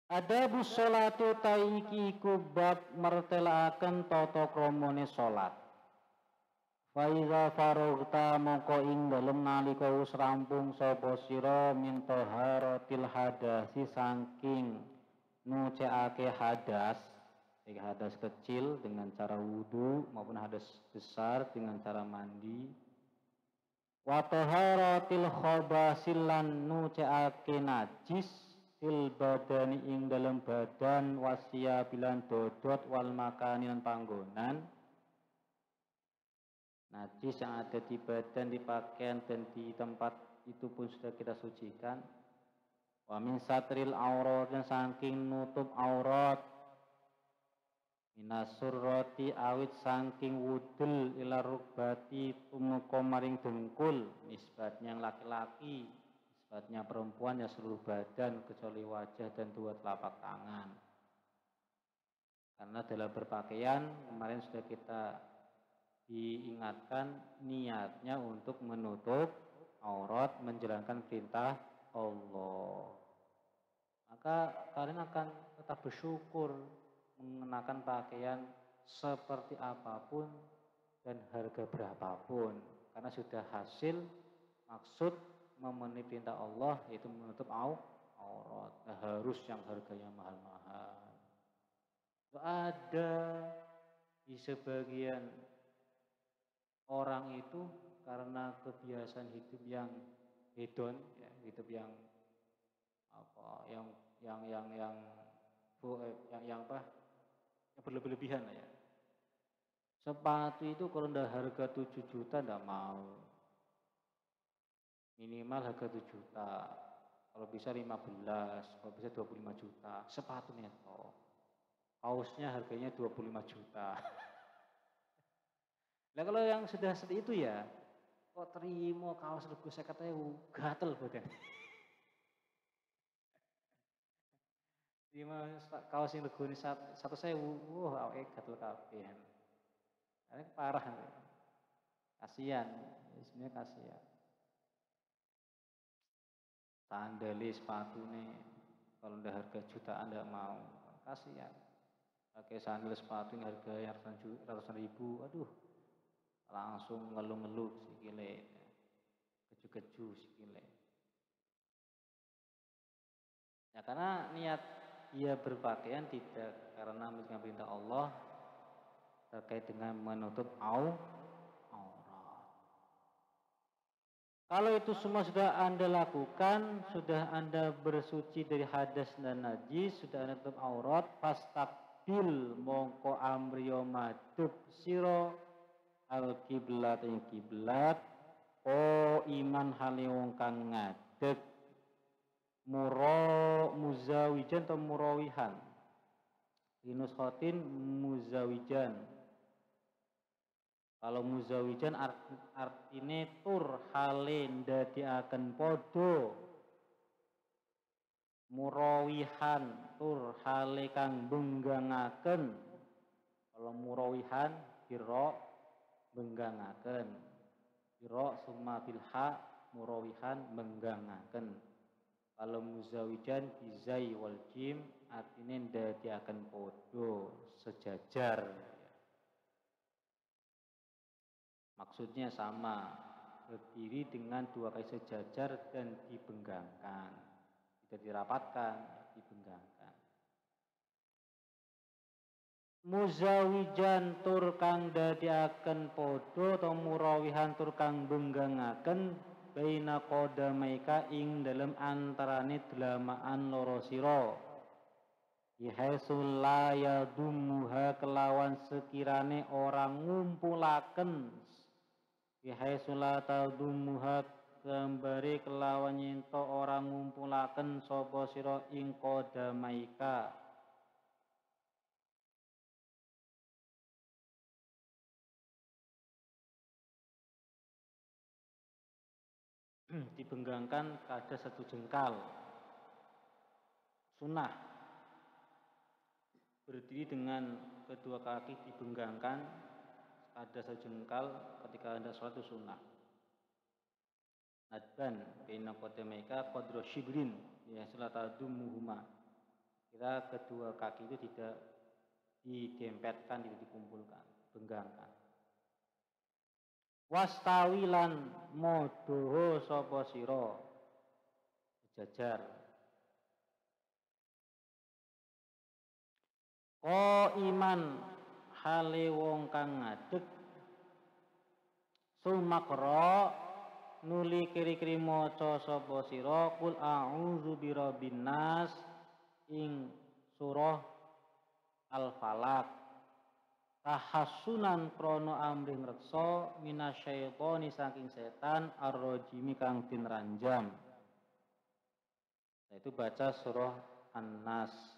Adabu sholatu taiki kubab mertelaaken tata kramane salat. Faiza farogta moko ing dalem nalika wis rampung sapa sira min taharatil hadasi saking nucekake hadas, baik hadas kecil dengan cara wudu maupun hadas besar dengan cara mandi. Wa taharatil khabasil lan nucekake najis fil badani ing dalem badan wasya bilan dodot wal makani lan panggonan. Najis yang ada di badan, di pakaian, dan di tempat itu pun sudah kita sucikan. Wa min satril aurat dan saking nutup aurat. Minasurroti awit saking wudul ila rukbati tumuko maring dengkul. Nisbatnya yang laki-laki, nisbatnya perempuan ya seluruh badan kecuali wajah dan 2 telapak tangan. Karena dalam berpakaian kemarin sudah kita diingatkan niatnya untuk menutup aurat menjalankan perintah Allah. Maka kalian akan tetap bersyukur mengenakan pakaian seperti apapun dan harga berapapun, karena sudah hasil maksud memenuhi perintah Allah, yaitu menutup aurat. Nah, harus yang harganya mahal-mahal. Ada di sebagian orang itu karena kebiasaan hidup yang hedon, ya, hidup yang apa, yang berlebih-lebihan ya. Sepatu itu kalau udah harga 7 juta ndak mau. Minimal harga 7 juta. Kalau bisa 15, kalau bisa 25 juta. Sepatu neto. Kaosnya harganya 25 juta. Nah kalau yang sudah seperti itu ya, kok terima kaos rego 50.000, gatel badan. Terima kaos yang rego 1.000, wah awake gatel kabeh. Ini parah. Kasihan, sebenarnya kasihan. Sandali sepatu nih, kalau udah harga jutaan nggak mau, kasihan. Pakai sandal sepatu yang harganya ratusan ribu, aduh. Langsung ngeluh-ngeluh sikile, keju-keju sikile. Ya karena niat dia berpakaian tidak karena menjalankan perintah Allah terkait dengan menutup aurat. Kalau itu semua sudah Anda lakukan, sudah Anda bersuci dari hadas dan najis, sudah Anda tutup aurat, fastaqbil mongko amriyo madhub sira al kiblat ing kiblat iman hale wong kang ngadeg muzawijan atau murawihan linus khotin muzawijan. Kalau muzawijan artine tur hale ndadekaken padha, murawihan tur hale kang benggangaken. Kalau murawihan biro benggangaken, biro summa bilha murawihan benggangaken. Kalau muzawijan bizai wal jim artine ndadekaken padha sejajar. Maksudnya sama, berdiri dengan dua kali sejajar dan dibenggangkan, tidak dirapatkan, dibenggangkan. Muzawijan tur kang dadiaken podo atau murawihan tur kang benggangaken baina qadamaika ing dalem antarane delamaan loro sira. Yahaisul la yadumuha kelawan sekirane orang ngumpulaken. Yahaisul la tadumuha gambare kelawan yento orang ngumpulaken sapa sira ing qadamaika. Dibenggangkan kada satu jengkal. Sunnah. Berdiri dengan kedua kaki dibenggangkan ada sejengkal ketika Anda sholat itu sunnah. Nadban baina qadamaika qadra shibrin ya salatadumuhuma. Kira kedua kaki itu tidak didempetkan, tidak dikumpulkan, benggangkan. Wastawilan modoho sapa sira sejajar. Iman hale wong kang ngadeg sumakra nuli kiri-kiri maca sapa sira kul a'udzu birabbin nas ing surah Al-Falaq tahassunan krana amrih ngreksa minasyaitoni saking setan ar-rajimi kang den ranjam. Itu baca surah An-Nas.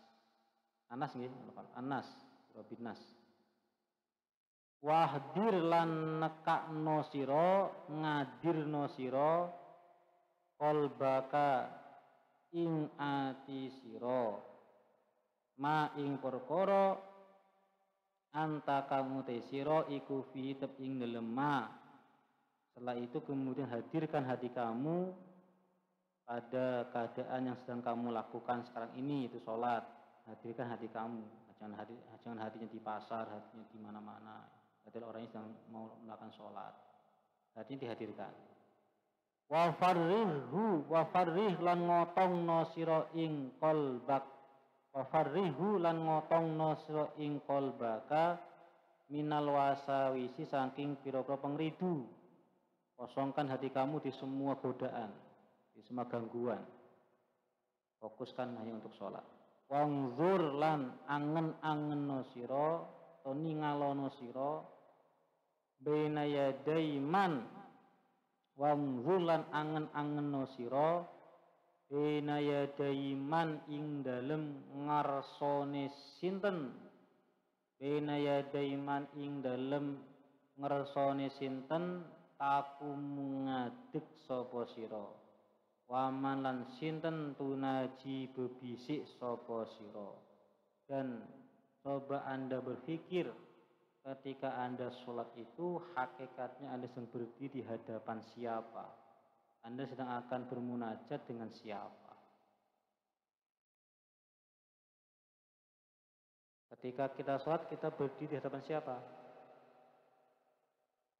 Anas nggih, Anas, Rabbin Nas. Wahdir lan nekakno sira, ngadirno sira qalbaka ing ati sira. Ma ing perkara anta kamu te sira iku fi tep ing dalem ma. Setelah itu kemudian hadirkan hati kamu pada keadaan yang sedang kamu lakukan sekarang ini, itu sholat. Hadirkan hati kamu, jangan hatinya di pasar, hatinya di mana-mana. Hati orang yang sedang mau melakukan sholat, hatinya dihadirkan. Wa farrih lan ngotong no sira ing qalbak. Wa farrihu lan ngotong no sira ing qalbaka minal wasawisi saking pira-pira pengridu. Kosongkan hati kamu di semua godaan, di semua gangguan. Fokuskan hanya untuk sholat. Wangzur lan angen-angen no sira to ningalono sira baina yadaiman. Wangzur lan angen-angen no sira baina yadaiman ing dalem ngarsane sinten. Baina yadaiman ing dalem ngarsane sinten takum ngadeg sapa sira. Waman lan sinten tunaji bebisik sapa sira. Dan coba Anda berpikir ketika Anda sholat itu hakikatnya Anda sedang berdiri di hadapan siapa? Anda sedang akan bermunajat dengan siapa? Ketika kita sholat kita berdiri di hadapan siapa?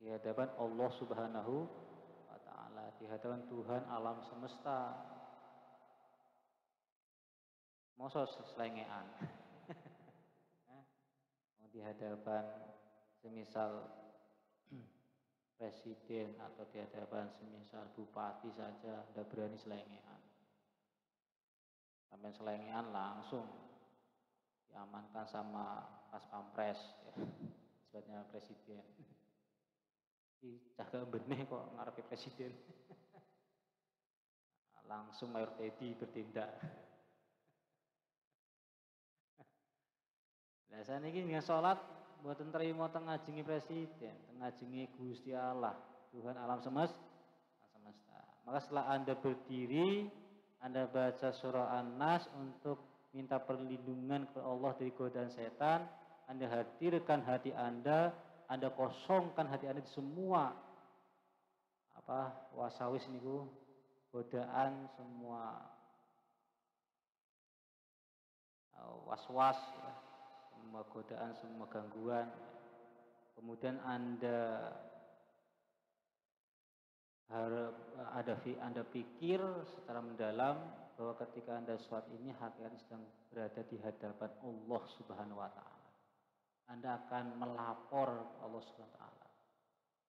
Di hadapan Allah Subhanahu wa ta'ala, di hadapan Tuhan alam semesta. Masa selengean. Di hadapan semisal presiden atau di hadapan semisal bupati saja tidak berani selengean. Sampai selengean langsung diamankan sama pas pampres ya, sebetulnya presiden. Jaga benih kok ngarepe presiden. Langsung Mayor Teddy bertindak. Lah saniki dengan salat mboten trima teng ngajenge presiden, teng ngajenge Gusti Allah, Tuhan alam semesta. Maka setelah Anda berdiri, Anda baca surah An-Nas untuk minta perlindungan kepada Allah dari godaan setan, Anda hadirkan hati Anda kosongkan hati Anda di semua wasawis niku, godaan, semua was-was, ya, semua godaan, semua gangguan. Kemudian Anda pikir secara mendalam bahwa ketika Anda sholat ini hakikatnya sedang berada di hadapan Allah Subhanahu wa taala. Anda akan melapor Allah Subhanahu wa taala.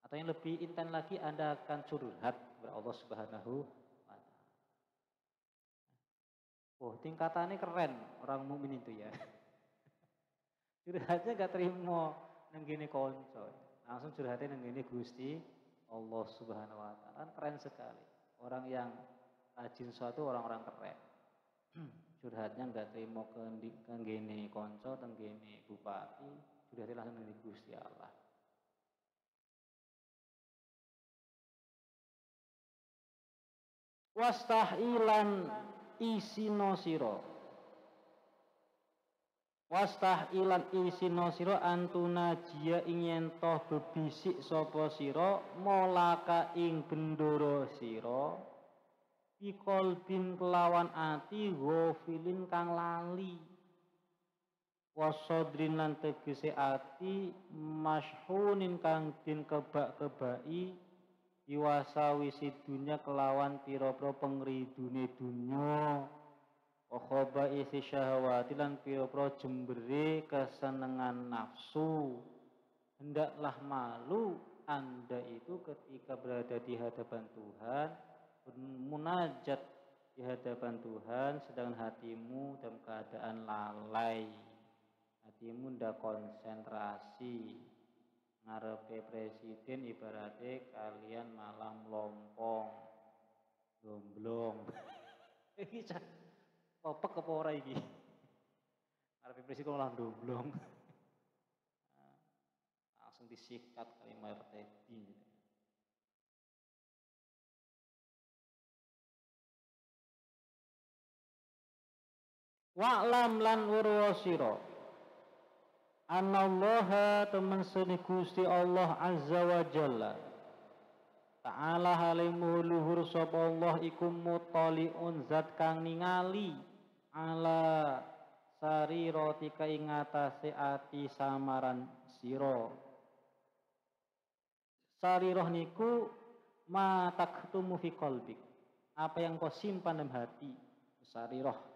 Atau yang lebih intens lagi, Anda akan curhat kepada Allah Subhanahu wa taala. Oh, tingkatannya keren orang mukmin itu ya. Curhatnya gak terima nang gini konco. Langsung curhatnya nang gini Gusti Allah Subhanahu wa taala. Kan keren sekali. Orang yang rajin suatu orang-orang keren. Curhatnya enggak terima ke gini konco, teng gini bupati, curhatnya langsung nang Gusti Allah. Wastahilan isino siro. Wastahilan isino siro antuna jia ingin toh bebisik sopo siro molaka ing bendoro siro bikol bin kelawan ati gofilin kang lali wasodrin lan tegese ati mashunin kang din kebak-kebai iwasawisi dunya kelawan pira-pira pengridune dunya wakhoba isi syahwati lan pira-pira jembere kesenengan nafsu. Hendaklah malu Anda itu ketika berada di hadapan Tuhan, bermunajat di hadapan Tuhan, sedangkan hatimu dalam keadaan lalai, hatimu ndak konsentrasi. Ngarepe presiden ibaratnya kalian malam lompong, domblong. Iki popek apa ora iki? Ngarepe presiden malam domblong. Langsung disikat kali Mayor Teddy. Wa'lam lan urwasiro anallaha temen seni Gusti Allah azza wa jalla ta'ala halimu luhur sapa Allah iku mutaliun zat kang ningali ala sarirotika ing atase ati samaran sira. Sariroh niku ma taktumu fi qalbik, apa yang kau simpan dalam hati. Sariroh.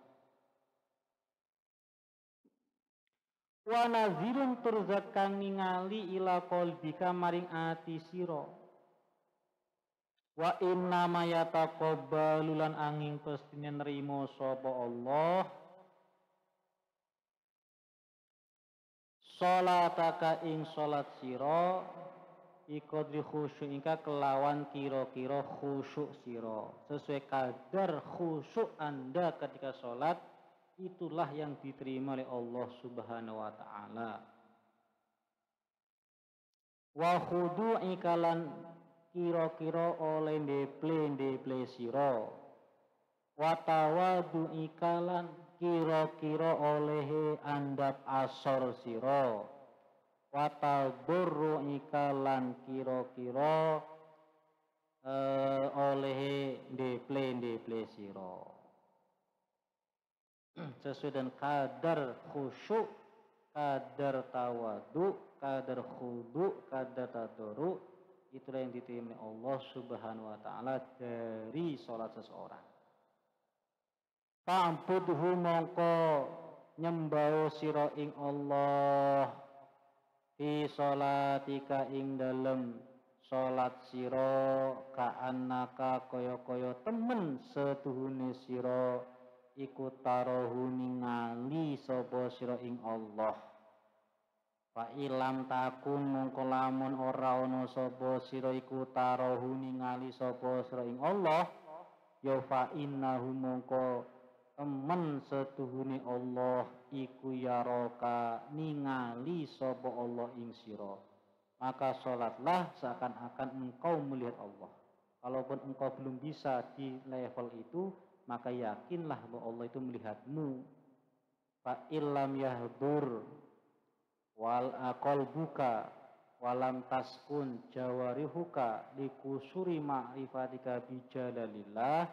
Wa nazirun turzat kang ningali ila qalbika maring ati sira. Wa inna ma yataqabbalu lan angin pestine nrimo sapa Allah salataka ing salat sira iqadri khusyu'ika kelawan kira-kira khusyuk sira. Sesuai kadar khusyuk Anda ketika salat, itulah yang diterima oleh Allah Subhanahu wa taala. Wa khudu'ika lan kira-kira oleh ndeple sira. Wa tawadu'ika lan kira-kira oleh andap asor sira. Wa tadurru'ika lan kira-kira oleh ndeple sira. Sesuai dengan kadar khusyuk, kadar tawadu, kadar khudu, kadar tadurru, itulah yang diterima Allah Subhanahu wa taala dari salat seseorang. Fa'budhu mongko nyembah sira ing Allah fi sholatika ing dalem salat sira ka'annaka kaya-kaya temen setuhune sira iku tarohu ningali sapa sira ing Allah. Fa ilam takun mongko lamun ora ana sapa sira iku tarahu ningali sapa sira ing Allah ya fa innahu mongko temen setuhune Allah iku yaraka ningali sapa Allah ing sira. Maka sholatlah seakan-akan engkau melihat Allah. Kalaupun engkau belum bisa di level itu, maka yakinlah bahwa Allah itu melihatmu. Fa illam yahdur wal qalbuka walam taskun jawarihuka likusuri ma'rifatika bijalalillah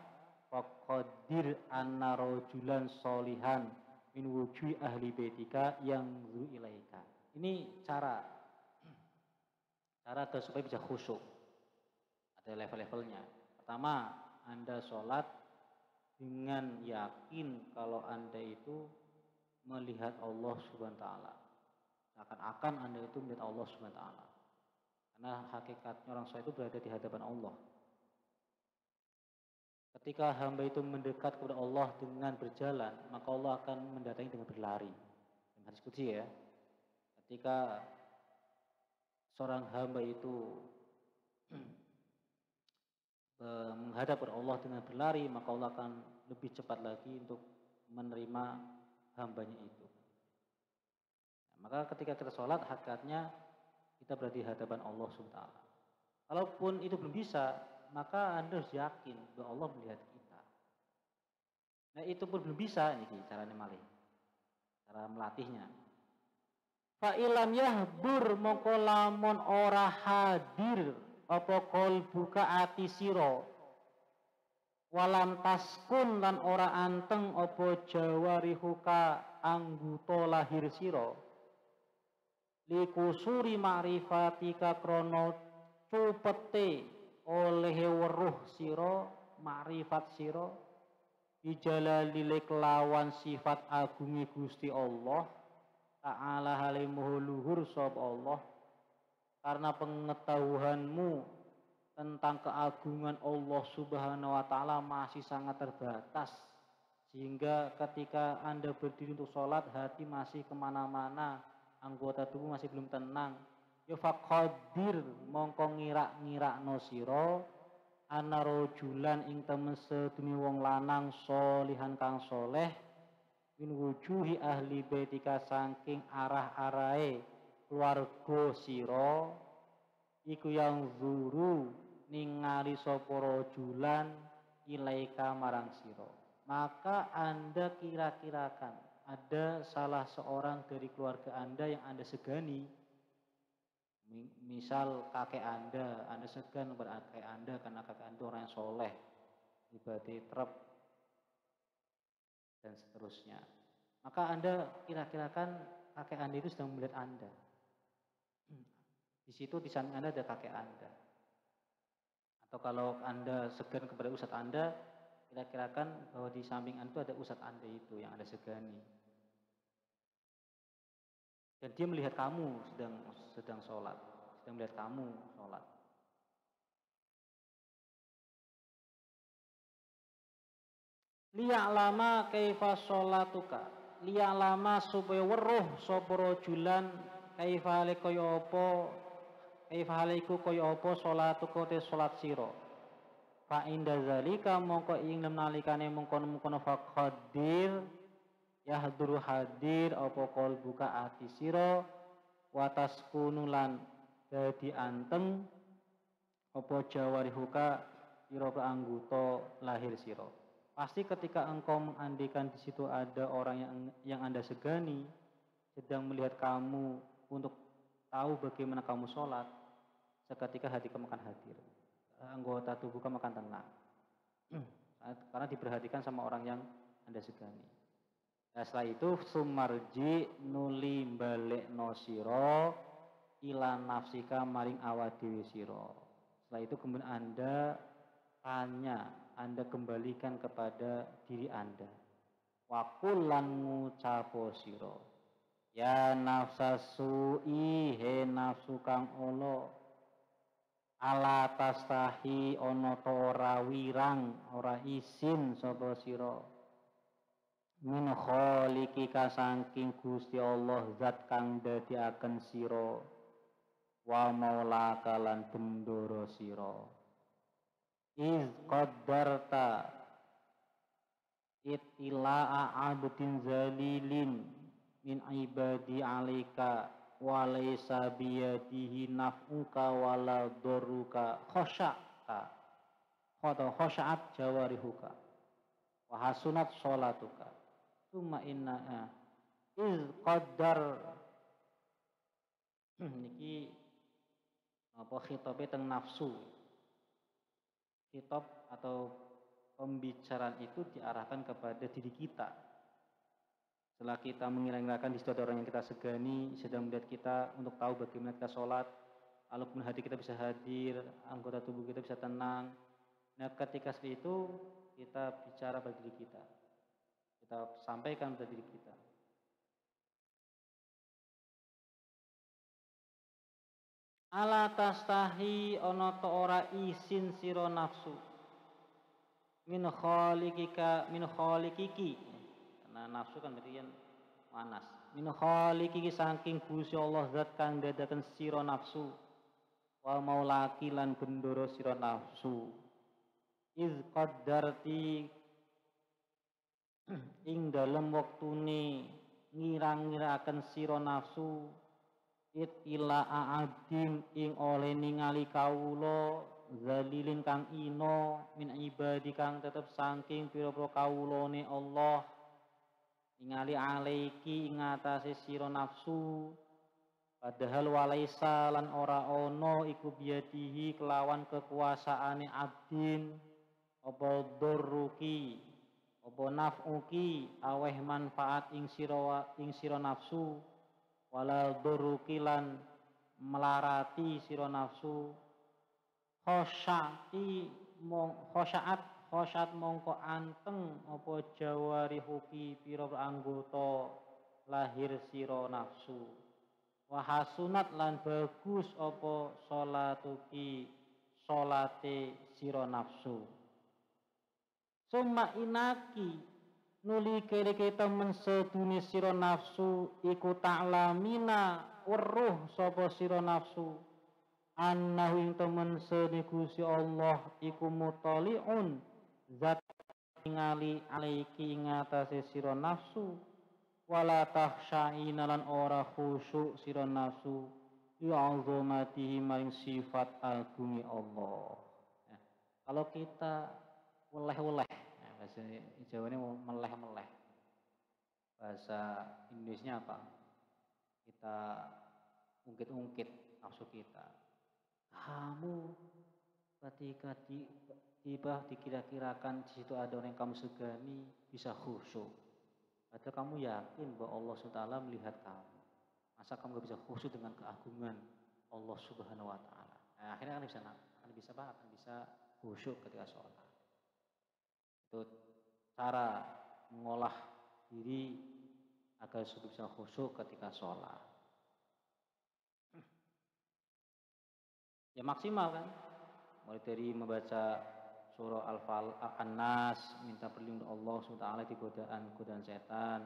faqaddir anna rajulan solihan min wujuhi ahli baitika yang ilaika. Ini cara supaya bisa khusyuk. Ada level-levelnya. Pertama, Anda sholat dengan yakin kalau Anda itu melihat Allah Subhanahu wa taala. Seakan-akan Anda itu melihat Allah Subhanahu wa taala. Karena hakikatnya orang sholat itu berada di hadapan Allah. Ketika hamba itu mendekat kepada Allah dengan berjalan, maka Allah akan mendatangi dengan berlari. Dalam hadis qudsi ya. Ketika seorang hamba itu menghadap kepada Allah dengan berlari, maka Allah akan lebih cepat lagi untuk menerima hambanya itu. Maka ketika kita sholat, hakikatnya kita berada di hadapan Allah SWT. Kalaupun itu belum bisa, maka Anda harus yakin bahwa Allah melihat kita. Nah itu pun belum bisa, ini caranya malih, cara melatihnya. Fa ilam yahdur mongko lamun ora hadir apa qalbuka ati sira walam taskun lan ora anteng apa jawarihuka anggota lahir sira likusuri ma'rifatika krana cupete oleh weruh sira ma'rifat sira bijalalil kelawan sifat agungi Gusti Allah ta'ala halimuhu luhur sapa Allah. Karena pengetahuanmu tentang keagungan Allah Subhanahu wa taala masih sangat terbatas, sehingga ketika Anda berdiri untuk sholat hati masih kemana-mana, anggota tubuh masih belum tenang. Ya faqadir mongko ngira-ngirakno sira ana rajulan ing temen sedune wong lanang solihan kang soleh min wujuhi ahli baitika saking arah-arahe keluarga sira iku yang zuru ningali sapa rajulan ilaika marang sira. Maka Anda kira-kirakan ada salah seorang dari keluarga Anda yang Anda segani. Misal kakek Anda segan kepada kakek Anda karena kakek Anda orang yang soleh, ibadah trep dan seterusnya. Maka Anda kira-kirakan kakek Anda itu sedang melihat Anda. Di situ di samping Anda ada kakek Anda. Atau kalau Anda segan kepada ustadz Anda, kira-kirakan bahwa di samping Anda itu ada ustadz Anda itu yang Anda segani. Dan dia melihat kamu sedang sholat, sedang melihat kamu sholat. Liya'lama kaifa sholatuka, liya'lama supaya weruh sapa rajulan kaifa kaya apa kaifa haliku kaya apa sholatuka te sholat sira. Fa inda zalika mongko ing nalikane mengkono-mengkono faqadir yahduru hadir apa qalbuka ati sira wa taskunulan dadi anteng apa jawarihuka sira anggota lahir sira. Pasti ketika engkau mengandikan di situ ada orang yang Anda segani sedang melihat kamu untuk tahu bagaimana kamu sholat, seketika hati kamu akan hadir, anggota tubuh kamu akan tenang, karena diperhatikan sama orang yang Anda segani. Nah, setelah itu sumarji nuli balik nosiro ila nafsika maring awadewi siro. Setelah itu kemudian Anda tanya, Anda kembalikan kepada diri Anda. Wakulan ngucapo siro. Ya nafsa su'i he nafsu kang olo. Ala tastahi ono to ora wirang, ora isin sapa siro. min khaliqika saking Gusti Allah zat kang dadiaken sira wa maulaka lan bendoro sira iz qaddarta ittila'a abdin zalilin min ibadi alika wa laysa biyadihi naf'uka wala dorruka khosya'ta khosya'at jawarihuka wa hasunat sholatuka summa inna iz qaddar niki apa khitabe teng nafsu khitab atau pembicaraan itu diarahkan kepada diri kita. Setelah kita mengira-ngirakan di situ ada orang yang kita segani, sedang melihat kita untuk tahu bagaimana kita sholat, walaupun hati kita bisa hadir, anggota tubuh kita bisa tenang. Nah, ketika seperti itu, kita bicara pada diri kita. Kita sampaikan pada diri kita. Ala tastahi ana ta ora isin sira nafsu. Min khaliqika min khaliqiki. Karena nafsu kan berarti kan panas. Min khaliqiki saking Gusti Allah zat kang dadaken sira nafsu. Wa maulaki lan bendoro sira nafsu. Iz qaddarti ing dalem wektune ngirang-ngiraken sira nafsu ila a'adin ing oleh ningali kawula zalilin kang ino min ibadi kang tetep saking pira-pira kawulane Allah ningali alaiki ing atase sira nafsu padahal walaisa lan ora ono iku biadihi kelawan kekuasaane abdin apa durruki apa naf'uki aweh manfaat ing sira nafsu wala durruki lan melarati sira nafsu khosyat mongko anteng apa jawarihuki pira anggota lahir sira nafsu wa hasunat lan bagus apa salatuki salate sira nafsu summa inaki nuli kere temen sedune sira nafsu iku ta'lamina weruh sapa sira nafsu annahu ing temen sene Gusti Allah iku mutaliun zat ningali alaiki ing atase sira nafsu wala takhshaina lan ora khusyuk sira nafsu ya azamatihi maring sifat agungi Allah. Nah, kalau kita weleh-weleh nah, bahasa Jawanya meleh-meleh bahasa Indonesia apa kita ungkit-ungkit nafsu kita kamu ketika tiba dikira-kirakan di situ ada orang yang kamu segani bisa khusyuk. Padahal kamu yakin bahwa Allah SWT melihat kamu. Masa kamu gak bisa khusyuk dengan keagungan Allah Subhanahu Wa Taala? Nah, akhirnya akan bisa khusyuk ketika sholat. Itu cara mengolah diri agar bisa khusyuk ketika sholat. Ya maksimal kan, mulai dari membaca surah Al-Nas, minta perlindungan Allah SWT di godaan setan,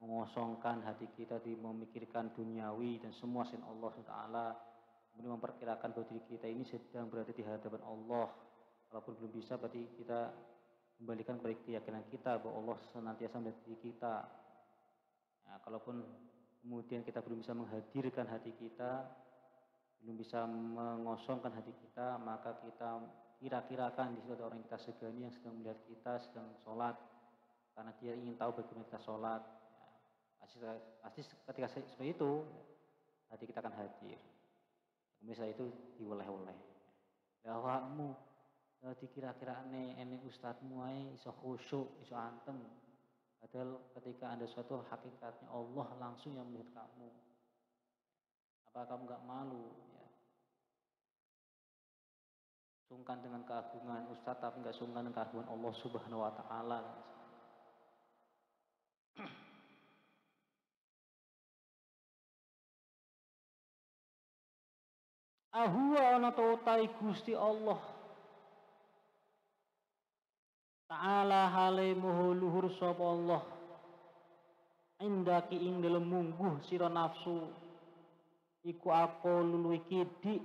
mengosongkan hati kita di memikirkan duniawi dan semua selain Allah SWT, kemudian memperkirakan bahwa diri kita ini sedang berada di hadapan Allah. Walaupun belum bisa, berarti kita kembalikan pada keyakinan kita bahwa Allah senantiasa melihat diri kita. Ya, kalaupun kemudian kita belum bisa menghadirkan hati kita, belum bisa mengosongkan hati kita, maka kita kira-kirakan di situ ada orang yang kita segani yang sedang melihat kita sedang sholat karena dia ingin tahu bagaimana kita sholat. Ya, pasti ketika seperti itu hati kita akan hadir. Misalnya itu diweleh-weleh. Ya awakmu dikira-kira ene ustadzmu ae iso khusyuk, iso antem. Padahal ketika ada suatu hakikatnya Allah langsung yang melihat kamu. Apa kamu gak malu? Ya. Sungkan dengan keagungan Ustadz tapi gak sungkan dengan keagungan Allah Subhanahu Wa Taala. Ahuwa ana utai Gusti Allah Ta'ala hale moho luhur sapa Allah indaki ing dalem mungguh sira nafsu iku apa luluwi kidik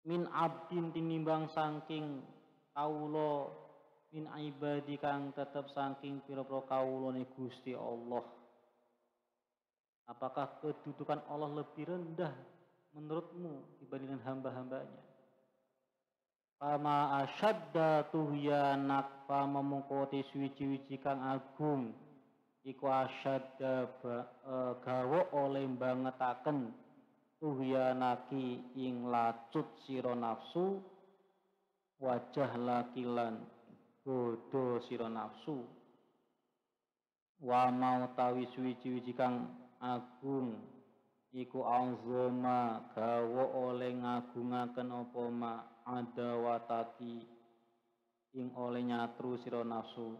min abdin tinimbang saking kawula min ibadi kang tetep saking pira-pira kawulane Gusti Allah. Apakah kedudukan Allah lebih rendah menurutmu dibandingkan hamba-hambanya? Fama asyadda tuhyanak fama mengkoti suwi-suwi kang agung iku asyadda gawa oleh bangetaken tuhyanaki ing lacut sira nafsu wajah lakilan bodho sira nafsu wa mau tawi suwi-suwi kang agung iku azama gawa oleh ngagungaken apa ma adawataki ing oleh nyatru sira nafsu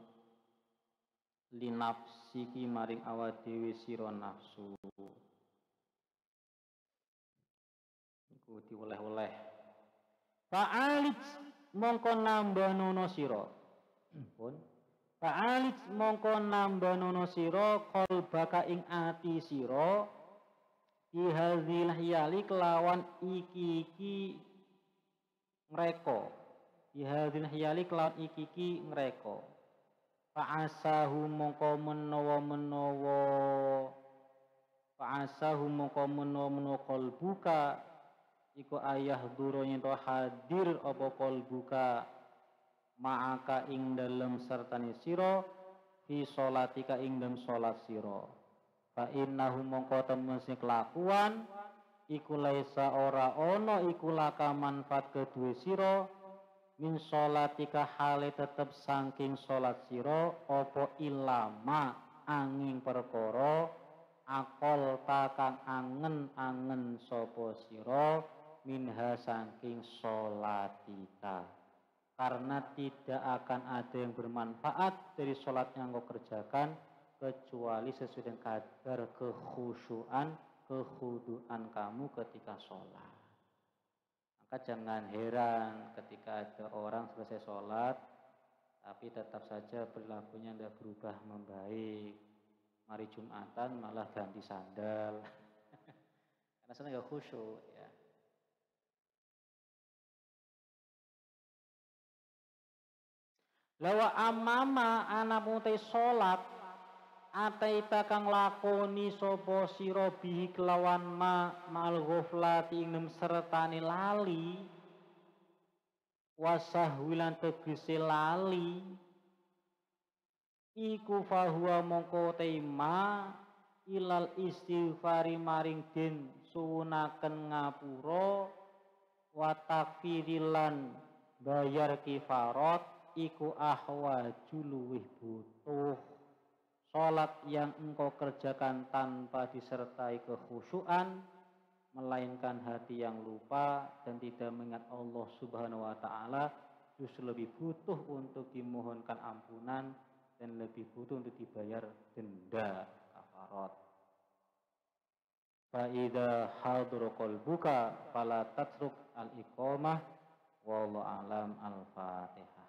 linafsiki maring awak dhewe sira nafsu iku dioleh-oleh fa'alij mongko nambanono sira pun fa'alij mongko nambanono sira qalbaka ing ati sira bihadzil hiyali kelawan iki ngreka bihadzil hiyali kelawan iki ngreka fa'asahu mongko menawa qalbuka iku ayah duranya to hadir apa qalbuka ma'aka ing dalem sertane sira fi sholatika ing dalem salat sira fa innahu mongko temen sing kelakuan iku laisa ora ana iku laka manfaat kedue sira min sholatika hale tetep saking salat sira apa ilama angin perkara akol takang angen-angen sapa sira minha saking sholatika karena tidak akan ada yang bermanfaat dari sholat yang kau kerjakan kecuali sesuai dengan kadar kekhuduan kamu ketika sholat. Maka jangan heran ketika ada orang selesai sholat tapi tetap saja perilakunya tidak berubah membaik. Mari Jumatan malah ganti sandal karena sana nggak khusyuk ya. Lawa amama anak mutai sholat ataita kang lakoni sapa sira bihi kelawan ma'al ghaflati ing sertane lali wasahwilan tegese lali iku fahuwa mongko tema ilal istighfari maring den sunaken ngapura wa takfirilan bayar kifarat iku ahwaju luwih butuh. Salat yang engkau kerjakan tanpa disertai kekhusyuan melainkan hati yang lupa dan tidak mengingat Allah Subhanahu wa taala justru lebih butuh untuk dimohonkan ampunan dan lebih butuh untuk dibayar denda kafarat. Fa idza hadara qalbuka fala tatruk al-iqamah wallahu alam al-Fatihah.